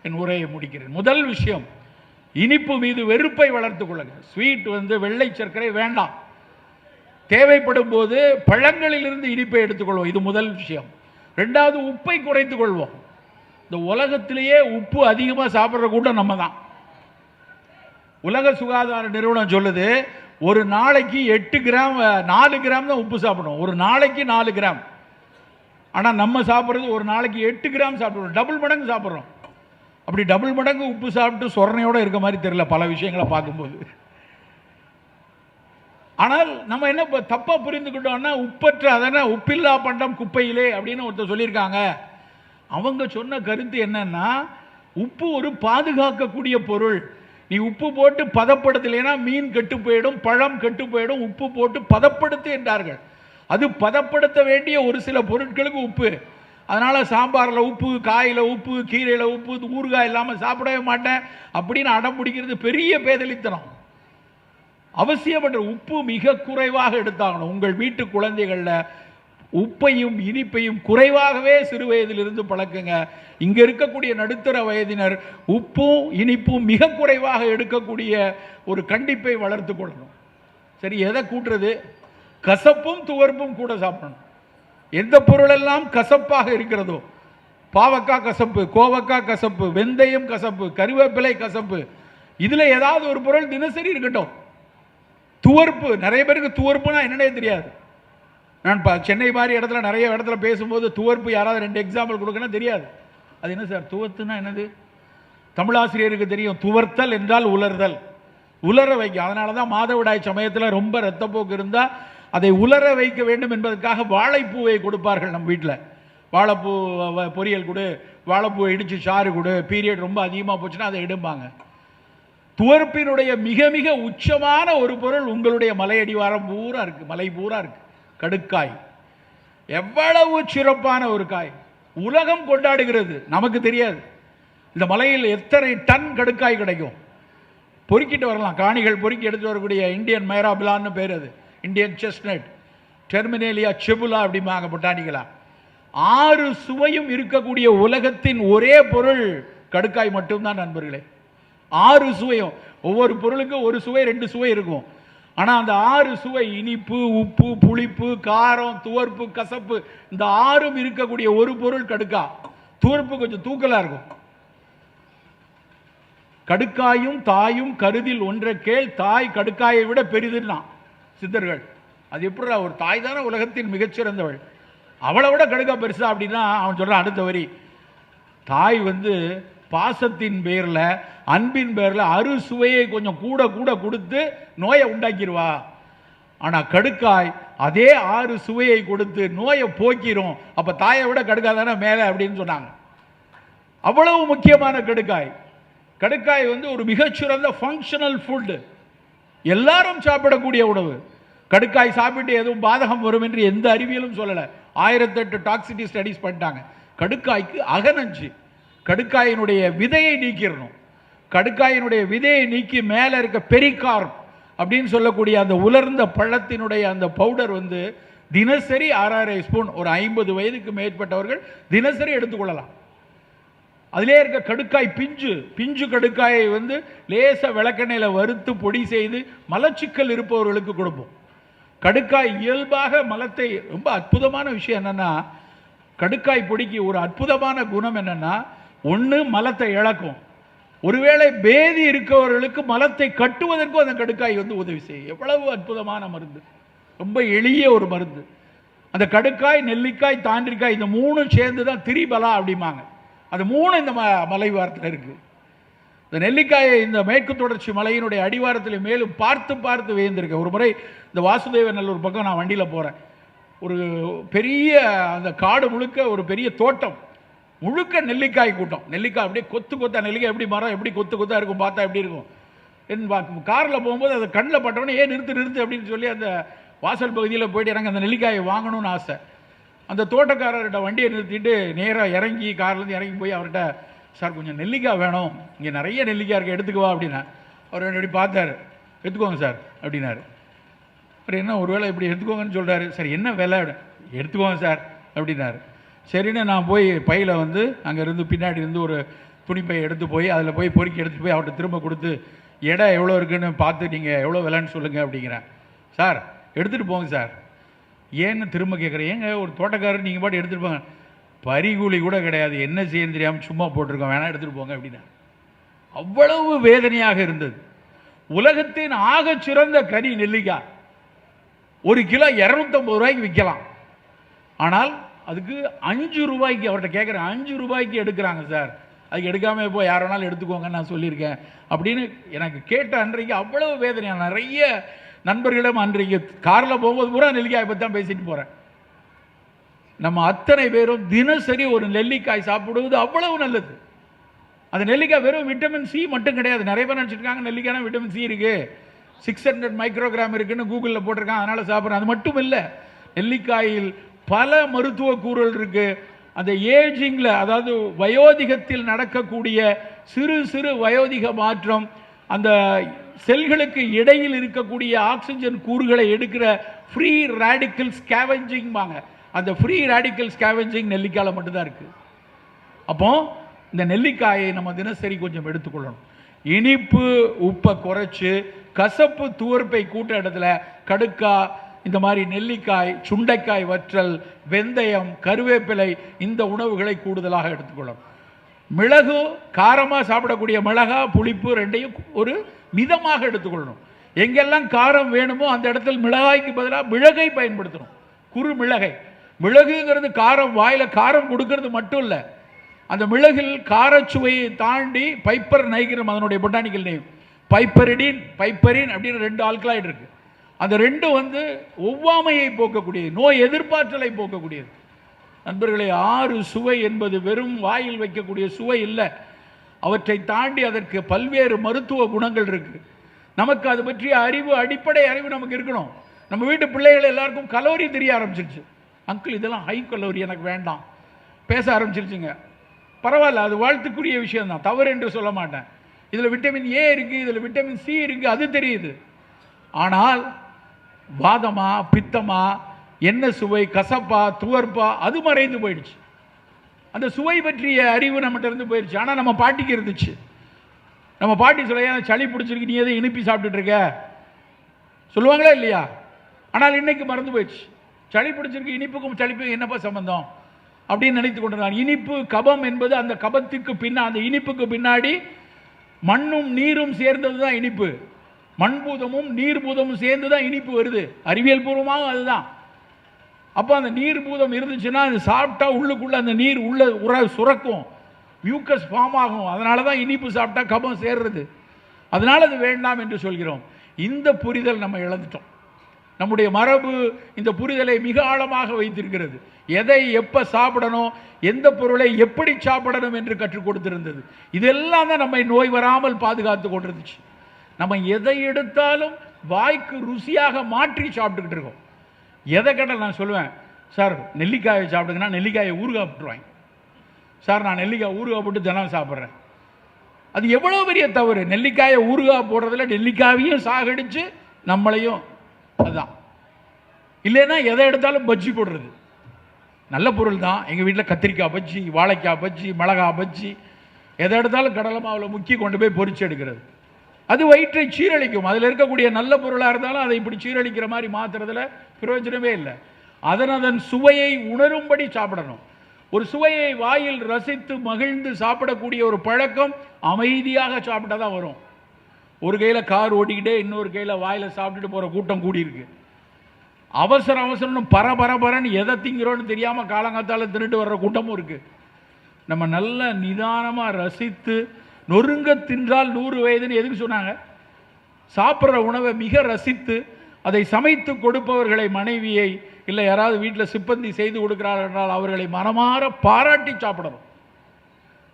என் உரையை முடிக்கிறேன். முதல் விஷயம், இனிப்பு மீது வெறுப்பை வளர்த்துக் கொள்ளுங்க. ஸ்வீட் வெள்ளை சர்க்கரை வேண்டாம். தேவைப்படும் போது பழங்களிலிருந்து இனிப்பை எடுத்துக்கொள்வோம், இது முதல் விஷயம். ரெண்டாவது, உப்பை குறைத்துக் கொள்வோம். இந்த உலகத்திலேயே உப்பு அதிகமாக சாப்பிட்ற கூட்டம் நம்ம தான். உலக சுகாதார நிறுவனம் சொல்லுது, ஒரு நாளைக்கு 8 கிராம் 4 கிராம் தான் உப்பு சாப்பிடணும், ஒரு நாளைக்கு 4 கிராம். ஆனால் நம்ம சாப்பிட்றது ஒரு நாளைக்கு 8 கிராம் சாப்பிடுறோம், டபுள் மடங்கு சாப்பிட்றோம். அப்படி டபுள் மடங்கு உப்பு சாப்பிட்டு சொரணையோடு இருக்க மாதிரி தெரியல பல விஷயங்களை பார்க்கும்போது. ஆனால் நம்ம என்ன தப்பா புரிந்துக்கிட்டோம்னா, உப்பற்ற அதன உப்பில்லா பண்டம் குப்பையிலே அப்படின்னு ஒருத்தர் சொல்லியிருக்காங்க. அவங்க சொன்ன கருத்து என்னன்னா, உப்பு ஒரு பாதுகாக்கக்கூடிய பொருள். நீ உப்பு போட்டு பதப்படுத்தலைன்னா மீன் கெட்டு போயிடும், பழம் கெட்டு போயிடும், உப்பு போட்டு பதப்படுத்து என்றார்கள். அது பதப்படுத்த வேண்டிய ஒரு சில பொருட்களுக்கு உப்பு. அதனால சாம்பாரில் உப்பு, காயில் உப்பு, கீரையில் உப்பு, ஊறுகாய் இல்லாமல் சாப்பிடவே மாட்டேன் அப்படின்னு அடம் பிடிக்கிறது பெரிய பேதலித்தனம். அவசியமற்ற உப்பு மிக குறைவாக எடுத்தாகணும். உங்கள் வீட்டு குழந்தைகளில் உப்பையும் இனிப்பையும் குறைவாகவே சிறு வயதிலிருந்து பழக்குங்க. இங்கே இருக்கக்கூடிய நடுத்தர வயதினர் உப்பும் இனிப்பும் மிக குறைவாக எடுக்கக்கூடிய ஒரு கண்டிப்பை வளர்த்து கொள்ளணும். சரி, எதை கூட்டுறது? கசப்பும் துவர்ப்பும் கூட சாப்பிடணும். எந்த பொருளெல்லாம் கசப்பாக இருக்கிறதோ, பாவக்காய் கசப்பு, கோவக்காய் கசப்பு, வெந்தயம் கசப்பு, கருவேப்பிலை கசப்பு, இதில் ஏதாவது ஒரு பொருள் தினசரி இருக்கட்டும். துவர்ப்பு, நிறைய பேருக்கு துவர்ப்புனா என்னன்னே தெரியாது. நான் சென்னை மாதிரி இடத்துல நிறைய இடத்துல பேசும்போது துவர்ப்பு யாராவது 2 எக்ஸாம்பிள் கொடுக்கணும் தெரியாது. அது என்ன சார் துவர்த்துனா என்னது? தமிழாசிரியருக்கு தெரியும், துவர்த்தல் என்றால் உலர்தல், உலர வைக்க. அதனால தான் மாதவிடாய் சமயத்தில் ரொம்ப ரத்தப்போக்கு இருந்தால் அதை உலர வைக்க வேண்டும் என்பதற்காக வாழைப்பூவை கொடுப்பார்கள். நம்ம வீட்டில் வாழைப்பூ பொரியல் கொடு, வாழைப்பூவை இடித்து சாறு கொடு, பீரியட் ரொம்ப அதிகமாக போச்சுன்னா அதை எடுப்பாங்க. துவர்ப்பினுடைய மிக மிக உச்சமான ஒரு பொருள் உங்களுடைய மலையடிவாரம் பூரா இருக்கு, மலை பூரா இருக்கு, கடுக்காய். எவ்வளவு சிறப்பான ஒரு காய், உலகம் கொண்டாடுகிறது, நமக்கு தெரியாது. இந்த மலையில் எத்தனை டன் கடுக்காய் கிடைக்கும், பொறுக்கிட்டு வரலாம். காணிகள் பொறுக்கி எடுத்து வரக்கூடிய இந்தியன் மைராபிலான்னு பேர், அது இந்தியன் செஸ்னட், டெர்மினேலியா செபுலா அப்படிம்பாங்க பொட்டானிக்கலா. 6 சுவையும் இருக்கக்கூடிய உலகத்தின் ஒரே பொருள் கடுக்காய் மட்டும்தான் நண்பர்களே. 6 சுவையும், ஒவ்வொரு பொருளுக்கும் ஒரு சுவை 2 சுவை இருக்கும். ஆனால் அந்த 6 சுவை, இனிப்பு, உப்பு, புளிப்பு, காரம், துவர்ப்பு, கசப்பு, இந்த 6ம் இருக்கக்கூடிய ஒரு பொருள் கடுக்கா. துவர்ப்பு கொஞ்சம் தூக்கலா இருக்கும். கடுக்காயும் தாயும் கருதில் ஒன்றை கேள், தாய் கடுக்காயை விட பெரிதுன்னா சித்தர்கள். அது எப்படி? ஒரு தாய் தானே உலகத்தின் மிகச்சிறந்தவள், அவளை விட கடுக்கா பெருசா அப்படின்னா அவன் சொல்றான் அடுத்த வரி, தாய் பாசத்தின் பேரில், அன்பின் பேரில் அறுசுவையை கொஞ்சம் கூட கூட கொடுத்து நோயை உண்டாக்கிடுவா. ஆனால் கடுக்காய் அதே 6 சுவையை கொடுத்து நோயை போக்கிரும். அப்போ தாயை விட கடுக்காய் தானே மேலே அப்படின்னு சொன்னாங்க. அவ்வளவு முக்கியமான கடுக்காய். கடுக்காய் ஒரு மிகச்சிறந்த ஃபங்க்ஷனல் ஃபுட்டு, எல்லாரும் சாப்பிடக்கூடிய உணவு. கடுக்காய் சாப்பிட்டு எதுவும் பாதகம் வரும் என்று எந்த அறிவியலும் சொல்லலை. 1008 டாக்ஸிட்டி ஸ்டடிஸ் பண்ணிட்டாங்க. கடுக்காய்க்கு அகநஞ்சு. கடுக்காயினுடைய விதையை நீக்கிடணும். கடுக்காயினுடைய விதையை நீக்கி மேலே இருக்க பெரிகார்ப் அப்படின்னு சொல்லக்கூடிய அந்த உலர்ந்த பழத்தினுடைய அந்த பவுடர் தினசரி 6.5 ஸ்பூன், ஒரு 50 வயதுக்கு மேற்பட்டவர்கள் தினசரி எடுத்துக்கொள்ளலாம். அதிலே இருக்க கடுக்காய் பிஞ்சு, பிஞ்சு கடுக்காயை லேசாக விளக்கெண்ணெயில் வறுத்து பொடி செய்து மலச்சிக்கல் இருப்பவர்களுக்கு கொடுப்போம். கடுக்காய் இயல்பாக மலத்தை, ரொம்ப அற்புதமான விஷயம் என்னன்னா, கடுக்காய் பொடிக்கு ஒரு அற்புதமான குணம் என்னன்னா, ஒன்று மலத்தை இழக்கும், ஒருவேளை பேதி இருக்கவர்களுக்கு மலத்தை கட்டுவதற்கும் அந்த கடுக்காய் உதவி செய்யும். எவ்வளவு அற்புதமான மருந்து, ரொம்ப எளிய ஒரு மருந்து. அந்த கடுக்காய், நெல்லிக்காய், தாண்டிக்காய், இந்த 3 சேர்ந்து தான் திரிபலா அப்படிம்பாங்க. அது 3 இந்த மலைவாரத்தில் இருக்குது. இந்த நெல்லிக்காயை இந்த மேற்கு தொடர்ச்சி மலையினுடைய அடிவாரத்தில் மேலும் பார்த்து பார்த்து வேந்திருக்கேன். ஒரு முறை இந்த வாசுதேவ நல்லூர் பக்கம் நான் வண்டியில் போகிறேன். ஒரு பெரிய அந்த காடு முழுக்க ஒரு பெரிய தோட்டம் முழுக்க நெல்லிக்காய் கூட்டம். நெல்லிக்காய் அப்படியே கொத்து கொத்தா, நெல்லிக்காய் எப்படி மரம் எப்படி கொத்து கொத்தா இருக்கும், பார்த்தா எப்படி இருக்கும். காரில் போகும்போது அதை கண்ணில் பட்டவொடனே ஏன் நிறுத்து அப்படின்னு சொல்லி அந்த வாசல் பகுதியில் போயிட்டு எனக்கு அந்த நெல்லிக்காயை வாங்கணும்னு ஆசை. அந்த தோட்டக்காரர்கிட்ட வண்டியை நிறுத்திட்டு நேராக இறங்கி கார்லேருந்து இறங்கி போய் அவர்கிட்ட, சார் கொஞ்சம் நெல்லிக்காய் வேணும், இங்கே நிறைய நெல்லிக்காய் இருக்குது, எடுத்துக்குவா அப்படின்னா. அவர் எப்படி பார்த்தாரு, எடுத்துக்கோங்க சார் அப்படின்னாரு. அவர் என்ன ஒருவேளை இப்படி எடுத்துக்கோங்கன்னு சொல்கிறாரு, சார் என்ன விலை, எடுத்துக்கோங்க சார் அப்படின்னாரு. சரின்னு நான் போய் பையில் வந்து அங்கேருந்து பின்னாடி இருந்து ஒரு துணிப்பை எடுத்து போய் அதில் போய் பொறுக்கி எடுத்துகிட்டு போய் அவர்கிட்ட திரும்ப கொடுத்து, எடை எவ்வளோ இருக்குன்னு பார்த்து நீங்கள் எவ்வளோ விலைன்னு சொல்லுங்கள் அப்படிங்கிறேன். சார் எடுத்துகிட்டு போங்க சார். ஏன்னு திரும்ப கேட்குறேன். ஏங்க ஒரு தோட்டக்காரர் நீங்கள் பாட்டு எடுத்துகிட்டு போங்க, பறிகூலி கூட கிடையாது, என்ன செய்யன்னு தெரியாமல் சும்மா போட்டிருக்கோம், வேணால் எடுத்துகிட்டு போங்க அப்படின்னா. அவ்வளவு வேதனையாக இருந்தது. உலகத்தின் ஆக சிறந்த கனி நெல்லிக்காய் 1 கிலோ 250 ரூபாய்க்கு விற்கலாம். ஆனால் அதுக்கு 5 ரூபாய்க்கு அவர்கிட்ட கேட்குறேன், 5 ரூபாய்க்கு எடுக்கிறாங்க சார். அதுக்கு எடுக்காம இப்போ யார் வேணாலும் எடுத்துக்கோங்கன்னு நான் சொல்லியிருக்கேன் அப்படின்னு எனக்கு கேட்ட அன்றைக்கு அவ்வளவு வேதனையாக. நிறைய நண்பர்களிடம் அன்றைக்கு காரில் போகும்போது பூரா நெல்லிக்காயை பற்றி தான் பேசிட்டு போகிறேன். நம்ம அத்தனை பேரும் தினசரி ஒரு நெல்லிக்காய் சாப்பிடுவது அவ்வளவு நல்லது. அந்த நெல்லிக்காய் வெறும் விட்டமின் சி மட்டும் கிடையாது. நிறைய பேர் நினச்சிருக்காங்க நெல்லிக்காய் விட்டமின் சி இருக்குது, 600 மைக்ரோகிராம் இருக்குன்னு கூகுளில் போட்டிருக்காங்க, அதனால் சாப்பிட்றேன். அது மட்டும் இல்லை, நெல்லிக்காயில் பல மருத்துவ கூறுகள் இருக்குது. அந்த ஏஜிங்கில், அதாவது வயோதிகத்தில் நடக்கக்கூடிய சிறு சிறு வயோதிக மாற்றம், அந்த செல்களுக்கு இடையில் இருக்கக்கூடிய ஆக்சிஜன் கூறுகளை எடுக்கிற ஃப்ரீ ரேடிக்கல் ஸ்கேவெஞ்சிங் வாங்க, அந்த ஃப்ரீ ரேடிக்கல் ஸ்கேவெஞ்சிங் நெல்லிக்காயில் மட்டும்தான் இருக்குது. அப்போ இந்த நெல்லிக்காயை நம்ம தினசரி கொஞ்சம் எடுத்துக்கொள்ளணும். இனிப்பு உப்பை குறைச்சி கசப்பு துவர்ப்பை கூட்ட இடத்துல கடுக்காய், இந்த மாதிரி நெல்லிக்காய், சுண்டைக்காய் வற்றல், வெந்தயம், கருவேப்பிலை, இந்த உணவுகளை கூடுதலாக எடுத்துக்கொள்ளணும். மிளகு, காரமாக சாப்பிடக்கூடிய மிளகா புளிப்பு ரெண்டையும் ஒரு மிதமாக எடுத்துக்கொள்ளணும். எங்கெல்லாம் காரம் வேணுமோ அந்த இடத்துல மிளகாய்க்கு பதிலாக மிளகை பயன்படுத்தணும், குறு மிளகை. மிளகுங்கிறது காரம், வாயில் காரம் கொடுக்கறது மட்டும் இல்லை, அந்த மிளகில் காரச்சுவையை தாண்டி பைப்பர் நைகிரம் அதனுடைய பொட்டானிக்கல் நேம், பைப்பரிடின் பைப்பரின் அப்படின்னு 2 ஆல்கலாய்டு இருக்கு. அந்த 2 வந்து ஒவ்வாமையை போக்கக்கூடியது, நோய் எதிர்ப்பாற்றலை போக்கக்கூடியது. நண்பர்களே, 6 சுவை என்பது வெறும் வாயில் வைக்கக்கூடிய சுவை இல்லை, அவற்றை தாண்டி அதற்கு பல்வேறு மருத்துவ குணங்கள் இருக்கு. நமக்கு அது பற்றிய அறிவு, அடிப்படை அறிவு நமக்கு இருக்கணும். நம்ம வீட்டு பிள்ளைகள் எல்லாருக்கும் கலோரி தெரிய ஆரம்பிச்சிருச்சு. அங்கிள் இதெல்லாம் ஹை கலோரி, எனக்கு வேண்டாம், பேச ஆரம்பிச்சிருச்சுங்க. பரவாயில்ல, அது வாழ்த்துக்குரிய விஷயம் தான், தவறு என்று சொல்ல மாட்டேன். இதில் விட்டமின் ஏ இருக்குது, இதில் விட்டமின் சி இருக்குது, அது தெரியுது. ஆனால் வாதமா, பித்தமா, என்ன சுவை, கசப்பா, துவர்ப்பா, அது மறைந்து போயிடுச்சு. அந்த சுவை பற்றிய அறிவு நம்மகிட்ட இருந்து போயிடுச்சு. ஆனால் நம்ம பாட்டிக்கு இருந்துச்சு. நம்ம பாட்டி சொல்ல, சளி பிடிச்சிருக்கு, நீ எதை இனிப்பி சாப்பிட்டுட்டு இருக்க சொல்லுவாங்களா இல்லையா? ஆனால் இன்னைக்கு மறந்து போயிடுச்சு. சளி பிடிச்சிருக்கு, இனிப்புக்கும் சளிப்புக்கும் என்னப்பா சம்பந்தம் அப்படின்னு நினைத்து கொண்டிருந்தாங்க. இனிப்பு கபம் என்பது அந்த கபத்துக்கு அந்த இனிப்புக்கு பின்னாடி மண்ணும் நீரும் சேர்ந்தது தான் இனிப்பு. மண்பூதமும் நீர்பூதமும் சேர்ந்து தான் இனிப்பு வருது, அறிவியல் பூர்வமாக அதுதான். அப்போ அந்த நீர் பூதம் இருந்துச்சுன்னா அது சாப்பிட்டா உள்ளுக்குள்ள அந்த நீர் உள்ள சுரக்கும், மியூக்கஸ் ஃபார்ம் ஆகும். அதனால தான் இனிப்பு சாப்பிட்டா கபம் சேர்றது. அதனால அது வேண்டாம் என்று சொல்கிறோம். இந்த புரிதல் நம்ம இழந்துட்டோம். நம்முடைய மரபு இந்த புரிதலை மிக ஆழமாக வைத்திருக்கிறது. எதை எப்போ சாப்பிடணும், எந்த பொருளை எப்படி சாப்பிடணும் என்று கற்றுக் கொடுத்திருந்தது. இதெல்லாம் தான் நம்மை நோய் வராமல் பாதுகாத்து கொண்டிருந்துச்சு. நம்ம எதை எடுத்தாலும் வாய்க்கு ருசியாக மாற்றி சாப்பிட்டுக்கிட்டு இருக்கோம். எதை கேட்டால் நான் சொல்லுவேன், சார் நெல்லிக்காயை சாப்பிடுங்கன்னா நெல்லிக்காயை ஊறுகாய் போட்டுருவாங்க. சார் நான் நெல்லிக்காய் ஊறுகாய் போட்டு தினம் சாப்பிட்றேன். அது எவ்வளோ பெரிய தவறு. நெல்லிக்காயை ஊறுகாய் போடுறதுல நெல்லிக்காயையும் சாகடிச்சு நம்மளையும், அதுதான். இல்லைன்னா எதை எடுத்தாலும் பஜ்ஜி போடுறது நல்ல பொருள் தான். எங்கள் வீட்டில் கத்திரிக்காய் பஜ்ஜி, வாழைக்காய் பஜ்ஜி, மிளகாய் பஜ்ஜி, எதை எடுத்தாலும் கடலை மாவில் முக்கி கொண்டு போய் பொரிச்சு எடுக்கிறது. அது வயிற்றை சீரழிக்கும். அதில் இருக்கக்கூடிய நல்ல பொருளாக இருந்தாலும் அதை இப்படி சீரழிக்கிற மாதிரி மாற்றுறதுல பிரயோஜனமே இல்லை. அதன் சுவையை உணரும்படி சாப்பிடணும். ஒரு சுவையை வாயில் ரசித்து மகிழ்ந்து சாப்பிடக்கூடிய ஒரு பழக்கம் அமைதியாக சாப்பிட்டா தான் வரும். ஒரு கையில் கார் ஓட்டிக்கிட்டே இன்னொரு கையில் வாயில் சாப்பிட்டுட்டு போகிற கூட்டம் கூடியிருக்கு. அவசரம்னு பரபரன்னு எதை திங்கிறோன்னு தெரியாமல் காலங்காத்தால் திருட்டு வர்ற கூட்டமும் இருக்குது. நம்ம நல்ல நிதானமாக ரசித்து, நொறுங்க தின்றால் 100 வயதுன்னு எதுக்கு சொன்னாங்க? சாப்பிட்ற உணவை மிக ரசித்து அதை சமைத்து கொடுப்பவர்களை, மனைவியை இல்லை யாராவது வீட்டில் சிப்பந்தி செய்து கொடுக்கிறார்கள் என்றால் அவர்களை மனமாற பாராட்டி சாப்பிடணும்.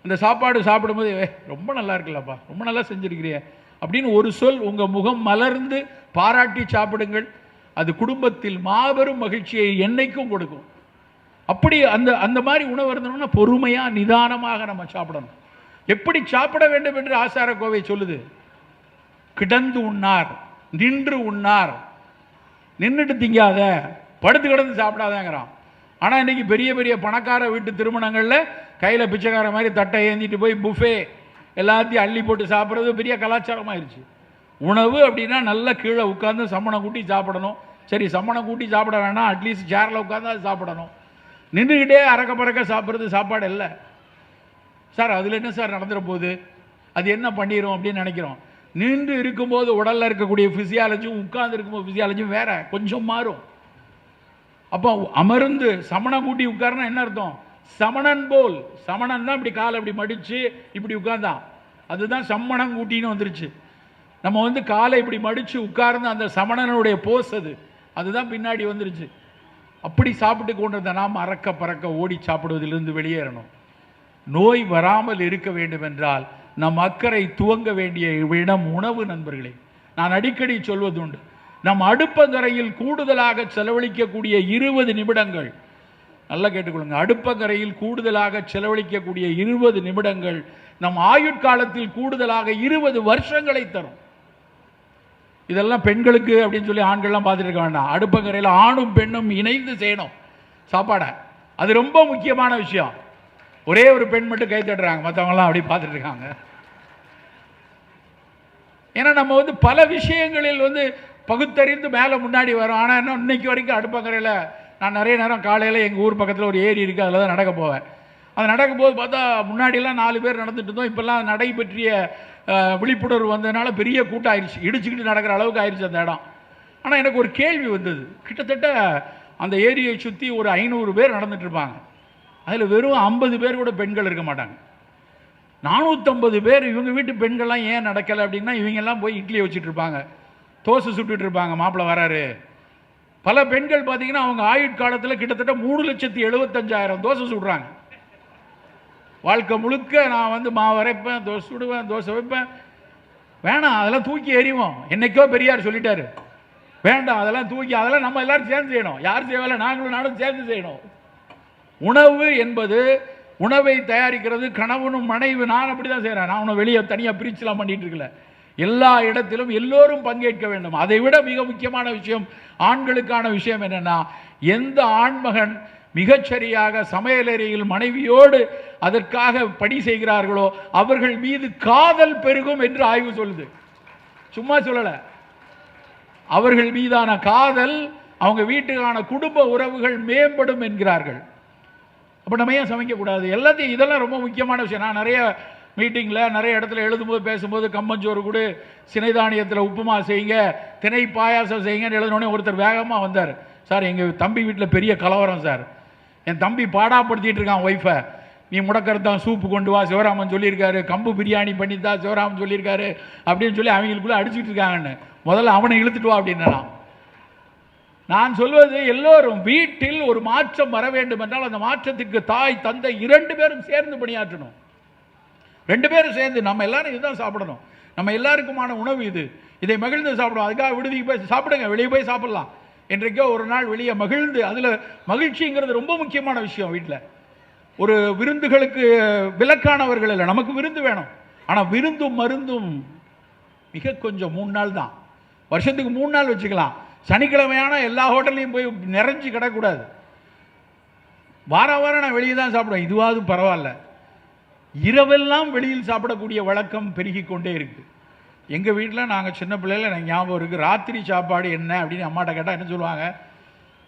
அந்த சாப்பாடு சாப்பிடும்போது ரொம்ப நல்லா இருக்குல்லப்பா, ரொம்ப நல்லா செஞ்சிருக்கிறிய அப்படின்னு ஒரு சொல் உங்கள் முகம் மலர்ந்து பாராட்டி சாப்பிடுங்கள். அது குடும்பத்தில் மாபெரும் மகிழ்ச்சியை என்னைக்கும் கொடுக்கும். அப்படி அந்த அந்த மாதிரி உணவு இருந்தோம்னா பொறுமையாக நிதானமாக நம்ம சாப்பிடணும். எப்படி சாப்பிட வேண்டும் என்று ஆசார கோவை சொல்லுது. கிடந்து உண்ணார், நின்று உண்ணார். நின்றுட்டு திங்காத, படுத்து கிடந்து சாப்பிடாதேங்கிறான். ஆனால் இன்றைக்கி பெரிய பெரிய பணக்கார வீட்டு திருமணங்களில் கையில் பிச்சைக்கார மாதிரி தட்டை ஏந்திட்டு போய் புஃபே எல்லாத்தையும் அள்ளி போட்டு சாப்பிட்றது பெரிய கலாச்சாரமாயிருச்சு. உணவு அப்படின்னா நல்லா கீழே உட்காந்து சம்மணம் கூட்டி சாப்பிடணும். சரி, சம்மணம் கூட்டி சாப்பிட வேணாம், அட்லீஸ்ட் சேரில் உட்காந்து அது சாப்பிடணும். நின்றுக்கிட்டே அறக்க பறக்க சாப்பிட்றது சாப்பாடு இல்லை சார். அதில் என்ன சார் நடந்துட போகுது, அது என்ன பண்ணிடும் அப்படின்னு நினைக்கிறோம். நின்று இருக்கும்போது உடலில் இருக்கக்கூடிய ஃபிசியாலஜியும் உட்கார்ந்து இருக்கும்போது ஃபிசியாலஜியும் வேற கொஞ்சம் மாறும். அப்போ அமர்ந்து சமணம் கூட்டி உட்காருனா என்ன அர்த்தம்? சமணன் போல். சமணன் தான் இப்படி காலை இப்படி மடித்து இப்படி உட்கார்ந்தான், அதுதான் சம்மணம் கூட்டின்னு வந்துருச்சு. நம்ம வந்து காலை இப்படி மடித்து உட்கார்ந்து அந்த சமணனுடைய போஸ் அதுதான் பின்னாடி வந்துருச்சு. அப்படி சாப்பிட்டு கொண்டிருந்த நாம் அறக்க பறக்க ஓடி சாப்பிடுவதிலிருந்து வெளியேறணும். நோய் வராமல் இருக்க வேண்டும் என்றால் நம் அக்கறை துவங்க வேண்டிய இடம் உணவு. நண்பர்களே, நான் அடிக்கடி சொல்வது உண்டு, நம் அடுப்பங்கரையில் கூடுதலாக செலவழிக்கக்கூடிய 20 நிமிடங்கள், நல்லா கேட்டுக்கொள்ளுங்க, அடுப்பங்கரையில் கூடுதலாக செலவழிக்கக்கூடிய 20 நிமிடங்கள் நம் ஆயுட்காலத்தில் கூடுதலாக 20 வருஷங்களை தரும். இதெல்லாம் பெண்களுக்கு அப்படின்னு சொல்லி ஆண்கள்லாம் பார்த்துட்டு இருக்க வேண்டாம். அடுப்பங்கரையில் ஆணும் பெண்ணும் இணைந்து செய்யணும் சாப்பாடை. அது ரொம்ப முக்கியமான விஷயம். ஒரே ஒரு பெண் மட்டும் கை தட்டுறாங்க, மற்றவங்களாம் அப்படி பார்த்துட்டு இருக்காங்க. ஏன்னா நம்ம வந்து பல விஷயங்களில் வந்து பகுத்தறிந்து மேலே முன்னாடி வரோம். ஆனால் என்ன, இன்னைக்கு வரைக்கும் அடுப்பங்கரையில் நான் நிறைய நேரம் காலையில் எங்கள் ஊர் பக்கத்தில் ஒரு ஏரி இருக்குது, அதில் தான் நடக்க போவேன். அது நடக்கும்போது பார்த்தா முன்னாடியெல்லாம் 4 பேர் நடந்துட்டு இருந்தோம். இப்போல்லாம் நடை பற்றிய விழிப்புணர்வு வந்ததுனால பெரிய கூட்டம் ஆயிடுச்சு, இடிச்சுக்கிட்டு நடக்கிற அளவுக்கு ஆயிடுச்சு அந்த இடம். ஆனால் எனக்கு ஒரு கேள்வி வந்தது. கிட்டத்தட்ட அந்த ஏரியை சுற்றி ஒரு 500 பேர் நடந்துட்டு இருப்பாங்க. அதில் வெறும் 50 பேர் கூட பெண்கள் இருக்க மாட்டாங்க. 450 பேர் இவங்க வீட்டு பெண்கள்லாம் ஏன் நடக்கலை அப்படின்னா, இவங்கெல்லாம் போய் இட்லி வச்சுட்டு இருப்பாங்க, தோசை சுட்டுட்டு இருப்பாங்க, மாப்பிள்ளை வராரு. பல பெண்கள் பார்த்தீங்கன்னா அவங்க ஆயுட்காலத்தில் கிட்டத்தட்ட 3,75,000 தோசை சுடுறாங்க. வாழ்க்கை முழுக்க நான் வந்து மாவு அரைப்பேன், தோசை சுடுவேன், தோசை வைப்பேன். வேணாம், அதெல்லாம் தூக்கி எறிவோம். என்னைக்கோ பெரியார் சொல்லிட்டாரு, வேண்டாம் அதெல்லாம் தூக்கி, அதெல்லாம் நம்ம எல்லாரும் சேர்ந்து செய்யணும். யார் செய்யல, நானும் சேர்ந்து செய்யணும். உணவு என்பது, உணவை தயாரிக்கிறது கணவனும் மனைவி. நான் அப்படி தான் செய்கிறேன். நான் உன்னை வெளியே தனியாக பிரிச்சுலாம் பண்ணிட்டு இருக்கல. எல்லா இடத்திலும் எல்லோரும் பங்கேற்க வேண்டும். அதை விட மிக முக்கியமான விஷயம், ஆண்களுக்கான விஷயம் என்னன்னா, எந்த ஆண்மகன் மிகச்சரியாக சமையலறையில் மனைவியோடு அதற்காக பணி செய்கிறார்களோ அவர்கள் மீது காதல் பெருகும் என்று ஆய்வு சொல்லுது. சும்மா சொல்லல, அவர்கள் மீதான காதல், அவங்க வீட்டுக்கான குடும்ப உறவுகள் மேம்படும் என்கிறார்கள். அப்போ நம்ம ஏன் சமைக்கக்கூடாது? எல்லாத்தையும், இதெல்லாம் ரொம்ப முக்கியமான விஷயம். நான் நிறைய மீட்டிங்கில் நிறைய இடத்துல எழுதும்போது பேசும்போது கம்பஞ்சோறு கூட, சினைதானியத்தில் உப்புமா செய்யுங்க, திணை பாயாசம் செய்யுங்கன்னு எழுதினோடனே ஒருத்தர் வேகமாக வந்தார். சார், எங்கள் தம்பி வீட்டில் பெரிய கலவரம் சார், என் தம்பி பாடாப்படுத்திட்டு இருக்கான் ஒய்ஃபை, நீ முடக்கறதான் சூப்பு கொண்டு வா சிவராமன் சொல்லியிருக்காரு, கம்பு பிரியாணி பண்ணித்தா சிவராமன் சொல்லியிருக்காரு அப்படின்னு சொல்லி அவங்களுக்குள்ளே அடிச்சுட்டு இருக்காங்கன்னு. முதல்ல அவனை இழுத்துட்டு வா அப்படின்னா. நான் சொல்வது, எல்லோரும் வீட்டில் ஒரு மாற்றம் வர வேண்டும் என்றால் அந்த மாற்றத்துக்கு தாய் தந்தை 2 பேரும் சேர்ந்து பணியாற்றணும். 2 பேரும் சேர்ந்து, நம்ம எல்லாரும் இதுதான் சாப்பிடணும், நம்ம எல்லாருக்குமான உணவு இது, இதை மகிழ்ந்து சாப்பிடுவோம். அதுக்காக விடுதிக்கு போய் சாப்பிடுங்க, வெளியே போய் சாப்பிடலாம். என்றைக்கோ ஒரு நாள் வெளியே மகிழ்ந்து, அதில் மகிழ்ச்சிங்கிறது ரொம்ப முக்கியமான விஷயம். வீட்டில் ஒரு விருந்துகளுக்கு விலக்கானவர்கள் இல்லை, நமக்கு விருந்து வேணும். ஆனால் விருந்தும் மருந்தும் மிக கொஞ்சம் 3 நாள் தான், வருஷத்துக்கு 3 நாள் வச்சுக்கலாம். சனிக்கிழமையான எல்லா ஹோட்டல்லையும் போய் நிறைஞ்சு கிடக்கூடாது. வாரம் நான் வெளியே தான் சாப்பிடுவேன், இதுவாவது பரவாயில்ல. இரவெல்லாம் வெளியில் சாப்பிடக்கூடிய வழக்கம் பெருகி கொண்டே இருக்கு. எங்கள் வீட்டில் நாங்கள் சின்ன பிள்ளையில் எனக்கு ஞாபகம் இருக்குது, ராத்திரி சாப்பாடு என்ன அப்படின்னு அம்மாட்ட கேட்டால் என்ன சொல்லுவாங்க,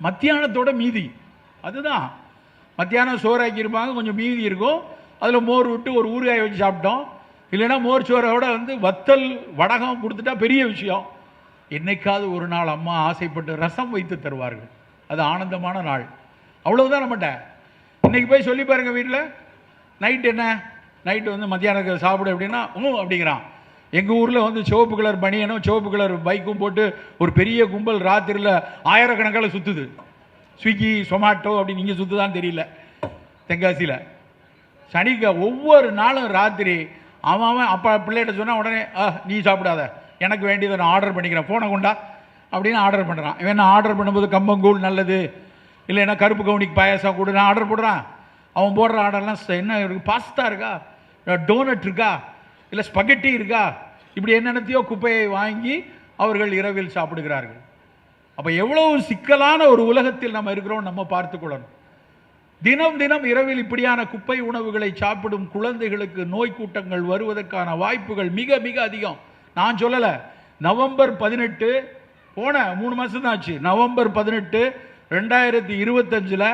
மத்தியானத்தோட மீதி. அதுதான், மத்தியானம் சோறாக்கியிருப்பாங்க, கொஞ்சம் மீதி இருக்கும், அதில் மோர் விட்டு ஒரு ஊறுகாய் வச்சு சாப்பிட்டோம். இல்லைன்னா மோர் சோறோட வந்து வத்தல் வடகம் கொடுத்துட்டா பெரிய விஷயம். என்னைக்காவது ஒரு நாள் அம்மா ஆசைப்பட்டு ரசம் வைத்து தருவார்கள், அது ஆனந்தமான நாள். அவ்வளவுதான் நம்மகிட்ட. இன்னைக்கு போய் சொல்லி பாருங்க, வீட்டில் நைட் என்ன, நைட்டு வந்து மத்தியானம் சாப்பிடு அப்படின்னா அப்படிங்கிறான். எங்கள் ஊரில் வந்து சிவப்பு கலர் பனியனும் சிவப்பு கலர் பைக்கும் போட்டு ஒரு பெரிய கும்பல் ராத்திரியில் ஆயிரக்கணக்கில் சுற்றுது. ஸ்விக்கி சொமாட்டோ அப்படின்னு இங்கே சுற்றுதான்னு தெரியல. தென்காசியில் ஒவ்வொரு நாளும் ராத்திரி அவன் அப்பா பிள்ளைகிட்ட சொன்னால் உடனே நீ சாப்பிடாத, எனக்கு வேண்டியதை நான் ஆர்டர் பண்ணிக்கிறேன், ஃபோனை கொண்டா அப்படின்னு ஆர்டர் பண்ணுறான். இவன் ஆர்டர் பண்ணும்போது கம்பங்கூழ் நல்லது, இல்லைன்னா கருப்பு கவுனிக்கு பாயாசம் கூட நான் ஆர்டர் போடுறான். அவன் போடுற ஆர்டர்லாம் என்ன இருக்குது, பாஸ்தா இருக்கா, டோனட் இருக்கா, இல்லை ஸ்பகெட்டி இருக்கா, இப்படி என்னென்னத்தையோ குப்பையை வாங்கி அவர்கள் இரவில் சாப்பிடுகிறார்கள். அப்போ எவ்வளவு சிக்கலான ஒரு உலகத்தில் நம்ம இருக்கிறோம் நம்ம பார்த்துக்கொள்ளணும். தினம் தினம் இரவில் இப்படியான குப்பை உணவுகளை சாப்பிடும் குழந்தைகளுக்கு நோய் கூட்டங்கள் வருவதற்கான வாய்ப்புகள் மிக மிக அதிகம். நான் சொல்லலை, நவம்பர் 18 போன 3 மாதம் தான் ஆச்சு, நவம்பர் 18 2025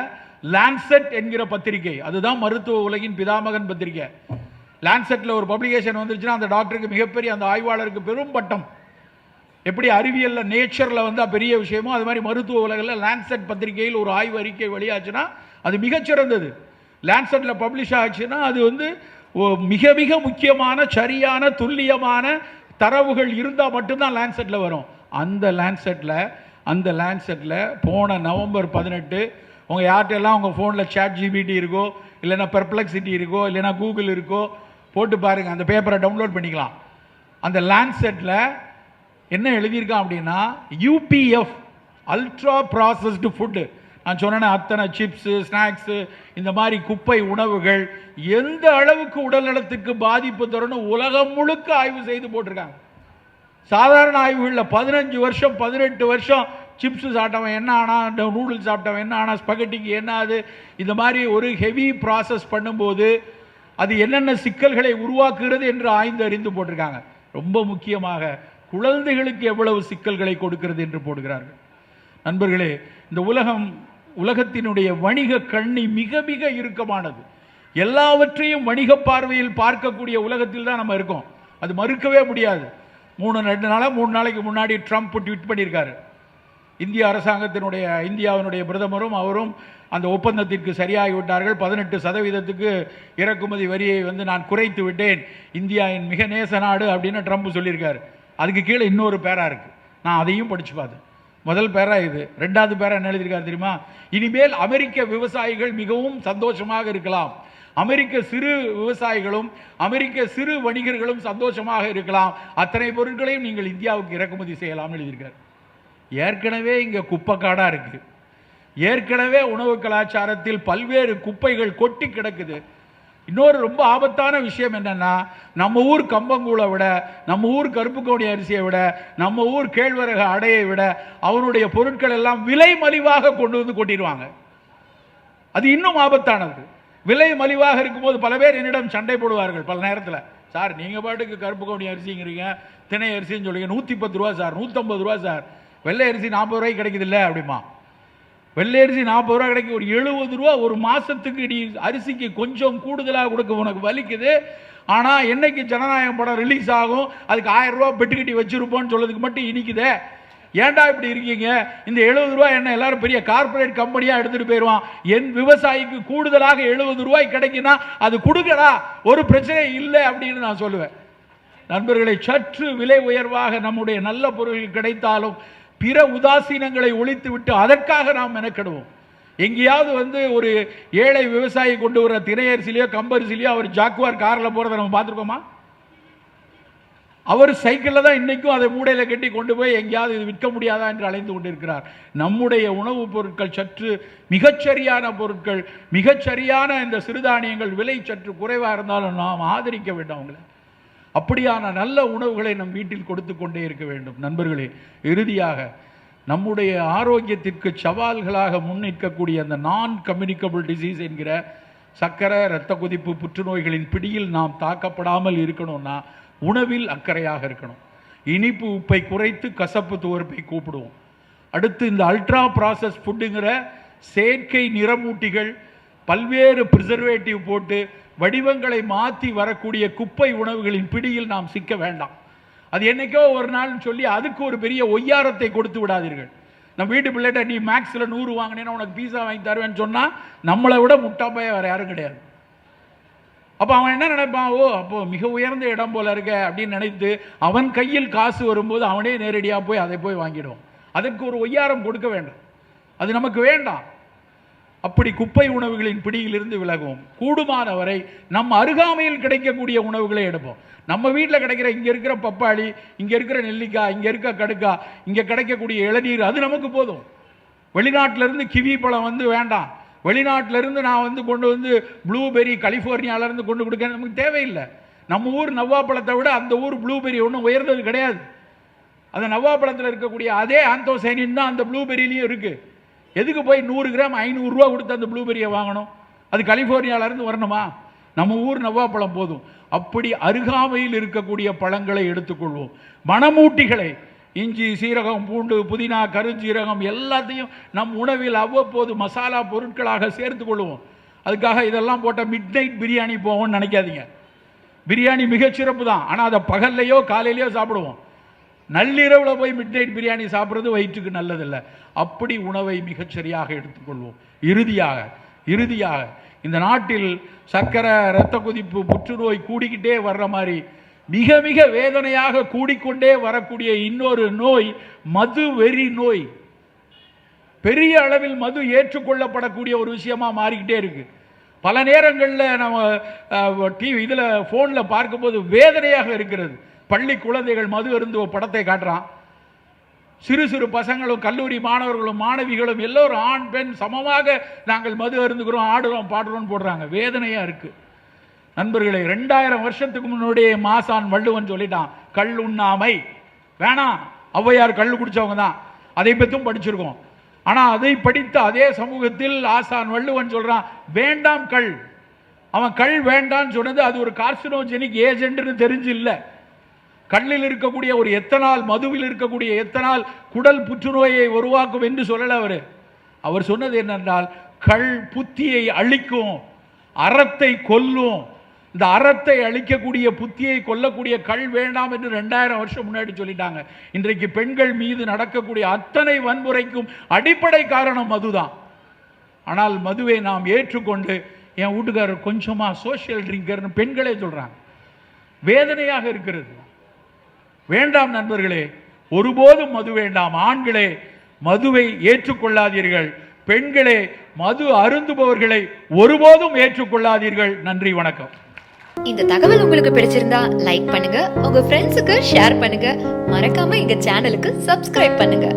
லான்செட் என்கிற பத்திரிகை, அதுதான் மருத்துவ உலகின் பிதாமகன் பத்திரிகை. லான்செட்டில் ஒரு பப்ளிகேஷன் வந்துருச்சுன்னா அந்த டாக்டருக்கு மிகப்பெரிய, அந்த ஆய்வாளருக்கு பெரும் பட்டம். எப்படி அறிவியலில் நேச்சரில் வந்து பெரிய விஷயமோ அது மாதிரி மருத்துவ உலகில் லான்செட் பத்திரிகையில் ஒரு ஆய்வு அறிக்கை வெளியாச்சுன்னா அது மிகச்சிறந்தது. லான்செட்டில் பப்ளிஷ் ஆச்சுன்னா அது வந்து மிக மிக முக்கியமான சரியான துல்லியமான தரவுகள் இருந்தால் மட்டும்தான் லான்செட்டில் வரும். அந்த லான்செட்டில் போன நவம்பர் 18 உங்கள் யார்கிட்டெல்லாம் உங்கள் ஃபோனில் சாட் ஜிபிடி இருக்கோ, இல்லைன்னா பெர்ப்ளெக்சிட்டி இருக்கோ, இல்லைன்னா கூகுள் இருக்கோ, போட்டு பாருங்கள், அந்த பேப்பரை டவுன்லோட் பண்ணிக்கலாம். அந்த லான்செட்டில் என்ன எழுதியிருக்கான் அப்படின்னா, யூபிஎஃப் அல்ட்ரா ப்ராசஸ்டு ஃபுட்டு, நான் சொன்னேன் அத்தனை சிப்ஸு ஸ்நாக்ஸு இந்த மாதிரி குப்பை உணவுகள் எந்த அளவுக்கு உடல் நலத்துக்கு பாதிப்பு தரணும் உலகம் முழுக்க ஆய்வு செய்து போட்டிருக்காங்க. சாதாரண ஆய்வுகளில் 15 வருஷம் 18 வருஷம் சிப்ஸு சாப்பிட்டவன் என்ன ஆனா, நூடுல்ஸ் சாப்பிட்டவன் என்ன ஆனா, ஸ்பகட்டிக்கு என்ன ஆகுது, இந்த மாதிரி ஒரு ஹெவி ப்ராசஸ் பண்ணும்போது அது என்னென்ன சிக்கல்களை உருவாக்குகிறது என்று ஆய்ந்து அறிந்து போட்டிருக்காங்க. ரொம்ப முக்கியமாக குழந்தைகளுக்கு எவ்வளவு சிக்கல்களை கொடுக்கிறது என்று போடுகிறார்கள். நண்பர்களே, இந்த உலகத்தினுடைய வணிக கண்ணி மிக மிக இறுக்கமானது. எல்லாவற்றையும் வணிக பார்வையில் பார்க்கக்கூடிய உலகத்தில் தான் நம்ம இருக்கோம். அது மறுக்கவே முடியாது. 3 நாளைக்கு முன்னாடி ட்ரம்ப் ட்வீட் பண்ணியிருக்காரு. இந்திய அரசாங்கத்தினுடைய, இந்தியாவினுடைய பிரதமரும் அவரும் அந்த ஒப்பந்தத்திற்கு சரியாகிவிட்டார்கள். 18% இறக்குமதி வரியை வந்து நான் குறைத்து விட்டேன், இந்தியாவின் மிக நேச நாடு அப்படின்னு ட்ரம்ப் சொல்லியிருக்காரு. அதுக்கு கீழே இன்னொரு பேரா இருக்கு, நான் அதையும் படிச்சு பார்த்தேன். முதல் பேரா இது. 2வது பேரா என்ன எழுதியிருக்காரு தெரியுமா? இனிமேல் அமெரிக்க விவசாயிகள் மிகவும் சந்தோஷமாக இருக்கலாம், அமெரிக்க சிறு விவசாயிகளும் அமெரிக்க சிறு வணிகர்களும் சந்தோஷமாக இருக்கலாம், அத்தனை பொருட்களையும் நீங்கள் இந்தியாவுக்கு இறக்குமதி செய்யலாம்னு எழுதியிருக்காரு. ஏற்கனவே இங்கே குப்பைக்காடாக இருக்கு, ஏற்கனவே உணவு கலாச்சாரத்தில் பல்வேறு குப்பைகள் கொட்டி கிடக்குது. இன்னொரு ரொம்ப ஆபத்தான விஷயம் என்னன்னா, நம்ம ஊர் கம்பங்கூழை விட, நம்ம ஊர் கருப்பு கவுனி அரிசியை விட, நம்ம ஊர் கேழ்வரகு அடையை விட அவனுடைய பொருட்கள் எல்லாம் விலை மலிவாக கொண்டு வந்து கொட்டிடுவாங்க. அது இன்னும் ஆபத்தானது. விலை மலிவாக இருக்கும்போது பல பேர் என்னிடம் சண்டை போடுவார்கள் பல நேரத்தில். சார், நீங்கள் பாட்டுக்கு கருப்பு கவுனி அரிசிங்கிறீங்க, திணை அரிசின்னு சொல்லுங்க, 110 ரூபா சார், 150 ரூபா சார், வெள்ளை அரிசி 40 ரூபாய்க்கு கிடைக்குது இல்லை அப்படிமா. வெள்ளை அரிசி 40 ரூபா கிடைக்கும், ஒரு 70 ரூபா ஒரு மாசத்துக்கு நீ அரிசிக்கு கொஞ்சம் கூடுதலாக கொடுக்க உனக்கு வலிக்குது. ஆனால் என்னைக்கு ஜனநாயகம் படம் ரிலீஸ் ஆகும் அதுக்கு 1000 ரூபா பெட்டு கட்டி வச்சிருப்போம்னு சொல்றதுக்கு மட்டும் இனிக்குதே. ஏன்டா இப்படி இருக்கீங்க? இந்த 70 ரூபா என்ன எல்லாரும் பெரிய கார்பரேட் கம்பெனியா எடுத்துட்டு போயிடுவான். என் விவசாயிக்கு கூடுதலாக 70 ரூபாய் கிடைக்குன்னா அது கொடுக்கடா, ஒரு பிரச்சனை இல்லை அப்படின்னு நான் சொல்லுவேன். நண்பர்களை, சற்று விலை உயர்வாக நம்முடைய நல்ல பொருட்கள் கிடைத்தாலும் பிற உதாசீனங்களை ஒழித்து விட்டு அதற்காக நாம் மெனக்கெடுவோம். எங்கேயாவது வந்து ஒரு ஏழை விவசாயி கொண்டு வர திணையரிசிலையோ கம்பரிசிலையோ அவர் ஜாக்குவார் காரில் போறதை நம்ம பார்த்துருக்கோமா? அவர் சைக்கிளில் தான் இன்னைக்கும் அதை மூடையில் கட்டி கொண்டு போய் எங்கேயாவது இது விற்க முடியாதா என்று அலைந்து கொண்டிருக்கிறார். நம்முடைய உணவுப் பொருட்கள் சற்று மிகச்சரியான பொருட்கள், மிகச்சரியான இந்த சிறுதானியங்கள் விலை சற்று குறைவாக இருந்தாலும் நாம் ஆதரிக்க வேண்டும் அவங்களை. அப்படியான நல்ல உணவுகளை நம் வீட்டில் கொடுத்து கொண்டே இருக்க வேண்டும். நண்பர்களே, இறுதியாக நம்முடைய ஆரோக்கியத்திற்கு சவால்களாக முன்னிற்கக்கூடிய அந்த நான் கம்யூனிகபிள் டிசீஸ் என்கிற சர்க்கரை, இரத்த கொதிப்பு, புற்றுநோய்களின் பிடியில் நாம் தாக்கப்படாமல் இருக்கணும்னா உணவில் அக்கறையாக இருக்கணும். இனிப்பு உப்பை குறைத்து கசப்பு துவர்ப்பை கூப்பிடுவோம். அடுத்து இந்த அல்ட்ரா ப்ராசஸ் ஃபுட்டுங்கிற செயற்கை நிறமூட்டிகள், பல்வேறு ப்ரிசர்வேட்டிவ் போட்டு வடிவங்களை மாற்றி வரக்கூடிய குப்பை உணவுகளின் பிடியில் நாம் சிக்க வேண்டாம். அது என்னைக்கோ ஒரு நாள் சொல்லி அதுக்கு ஒரு பெரிய ஒய்யாரத்தை கொடுத்து விடாதீர்கள். நம்ம வீட்டு பிள்ளைகிட்ட நீ மேக்ஸில் 100 வாங்கினேன்னா உனக்கு பீஸா வாங்கி தருவேன்னு சொன்னால் நம்மளை விட முட்டாப்பைய வேறு யாரும் கிடையாது. அப்போ அவன் என்ன நினைப்பான், ஓ அப்போ மிக உயர்ந்த இடம் போல இருக்க அப்படின்னு நினைத்து அவன் கையில் காசு வரும்போது அவனே நேரடியாக போய் அதை போய் வாங்கிடுவான். அதற்கு ஒரு ஒய்யாரம் கொடுக்க வேண்டாம், அது நமக்கு வேண்டாம். அப்படி குப்பை உணவுகளின் பிடியிலிருந்து விலகுவோம். கூடுமான வரை நம் அருகாமையில் கிடைக்கக்கூடிய உணவுகளை எடுப்போம். நம்ம வீட்டில் கிடைக்கிற இங்கே இருக்கிற பப்பாளி, இங்கே இருக்கிற நெல்லிக்காய், இங்கே இருக்க கடுக்காய், இங்கே கிடைக்கக்கூடிய இளநீர், அது நமக்கு போதும். வெளிநாட்டிலேருந்து கிவி பழம் வந்து வேண்டாம், வெளிநாட்டிலேருந்து நான் வந்து கொண்டு வந்து ப்ளூபெரி கலிஃபோர்னியாவிலேருந்து கொண்டு கொடுக்க நமக்கு தேவையில்லை. நம்ம ஊர் நவ்வாப்பழத்தை விட அந்த ஊர் ப்ளூபெரி ஒன்றும் உயர்ந்தது கிடையாது. அந்த நவ்வாப்பழத்தில் இருக்கக்கூடிய அதே ஆந்தோசைனின் தான் அந்த ப்ளூபெரிலையும் இருக்குது. எதுக்கு போய் 100 கிராம் 500 ரூபா கொடுத்து அந்த ப்ளூபெரியை வாங்கணும்? அது கலிஃபோர்னியாவிலேருந்து வரணுமா? நம்ம ஊர் நவ்வாப்பழம் போதும். அப்படி அருகாமையில் இருக்கக்கூடிய பழங்களை எடுத்துக்கொள்வோம். மணமூட்டிகளை, இஞ்சி, சீரகம், பூண்டு, புதினா, கருஞ்சீரகம் எல்லாத்தையும் நம் உணவில் அவ்வப்போது மசாலா பொருட்களாக சேர்த்து கொள்வோம். அதுக்காக இதெல்லாம் போட்ட மிட் நைட் பிரியாணி போவோம்னு நினைக்காதீங்க. பிரியாணி மிகச்சிறப்பு தான், ஆனால் அதை பகல்லையோ காலையிலையோ சாப்பிடுவோம். நள்ளிரவில் போய் மிட் நைட் பிரியாணி சாப்பிட்றது வயிற்றுக்கு நல்லதில்லை. அப்படி உணவை மிகச்சரியாக எடுத்துக்கொள்வோம். இறுதியாக இந்த நாட்டில் சர்க்கரை, இரத்த கொதிப்பு, புற்றுநோய் கூடிக்கிட்டே வர்ற மாதிரி மிக மிக வேதனையாக கூடிக்கொண்டே வரக்கூடிய இன்னொரு நோய் மது வெறி நோய். பெரிய அளவில் மது ஏற்றுக்கொள்ளப்படக்கூடிய ஒரு விஷயமா மாறிக்கிட்டே இருக்கு. பல நேரங்களில் நம்ம டிவி இதில் ஃபோனில் பார்க்கும்போது வேதனையாக இருக்கிறது. பள்ளி குழந்தைகள் மது அருந்துவ படத்தை காட்டுறான். சிறு சிறு பசங்களும் கல்லூரி மாணவர்களும் மாணவிகளும் எல்லோரும் ஆண் பெண் சமமாக நாங்கள் மது அருந்துகிறோம், ஆடுறோம், பாடுறோம் போடுறாங்க. வேதனையாக இருக்குது நண்பர்களே. 2000 வருஷத்துக்கு முன்னுடைய மாசான் வள்ளுவன் சொல்லிட்டான், கல் உண்ணாமை வேணாம். ஔவையார் கல் குடித்தவங்க தான், அதை பற்றும் படிச்சிருக்கோம். ஆனால் அதை படித்த அதே சமூகத்தில் ஆசான் வள்ளுவன் சொல்கிறான், வேண்டாம் கள். அவன் கள் வேண்டான்னு சொன்னது அது ஒரு கார்சினோஜெனிக் ஏஜென்ட்னு தெரிஞ்சு இல்லை. கல்லில் இருக்கக்கூடிய ஒரு எத்தனால், மதுவில் இருக்கக்கூடிய எத்தனால் குடல் புற்றுநோயை உருவாக்கும் என்று சொல்லல. அவர் சொன்னது என்னென்றால், கள் புத்தியை அழிக்கும், அறத்தை கொல்லும். இந்த அறத்தை அழிக்கக்கூடிய, புத்தியை கொல்லக்கூடிய கள் வேண்டாம் என்று 2000 வருஷம் முன்னாடி சொல்லிட்டாங்க. இன்றைக்கு பெண்கள் மீது நடக்கக்கூடிய அத்தனை வன்முறைக்கும் அடிப்படை காரணம் மதுதான். ஆனால் மதுவை நாம் ஏற்றுக்கொண்டு, என் வீட்டுக்காரர் கொஞ்சமா சோஷியல் ட்ரிங்கர்னு பெண்களே சொல்றாங்க. வேதனையாக இருக்கிறது. வேண்டாம் நண்பர்களே, ஒருபோதும் மது வேண்டாம். ஆண்களே, மதுவை ஏற்றுக்கொள்ளாதீர்கள். பெண்களே, மது அருந்துபவர்களை ஒருபோதும் ஏற்றுக்கொள்ளாதீர்கள். நன்றி, வணக்கம். இந்த தகவல் உங்களுக்கு பிடிச்சிருந்தா லைக் பண்ணுங்க, உங்க ஃப்ரெண்ட்ஸுக்கு ஷேர் பண்ணுங்க, மறக்காம எங்க சேனலுக்கு சப்ஸ்கிரைப் பண்ணுங்க.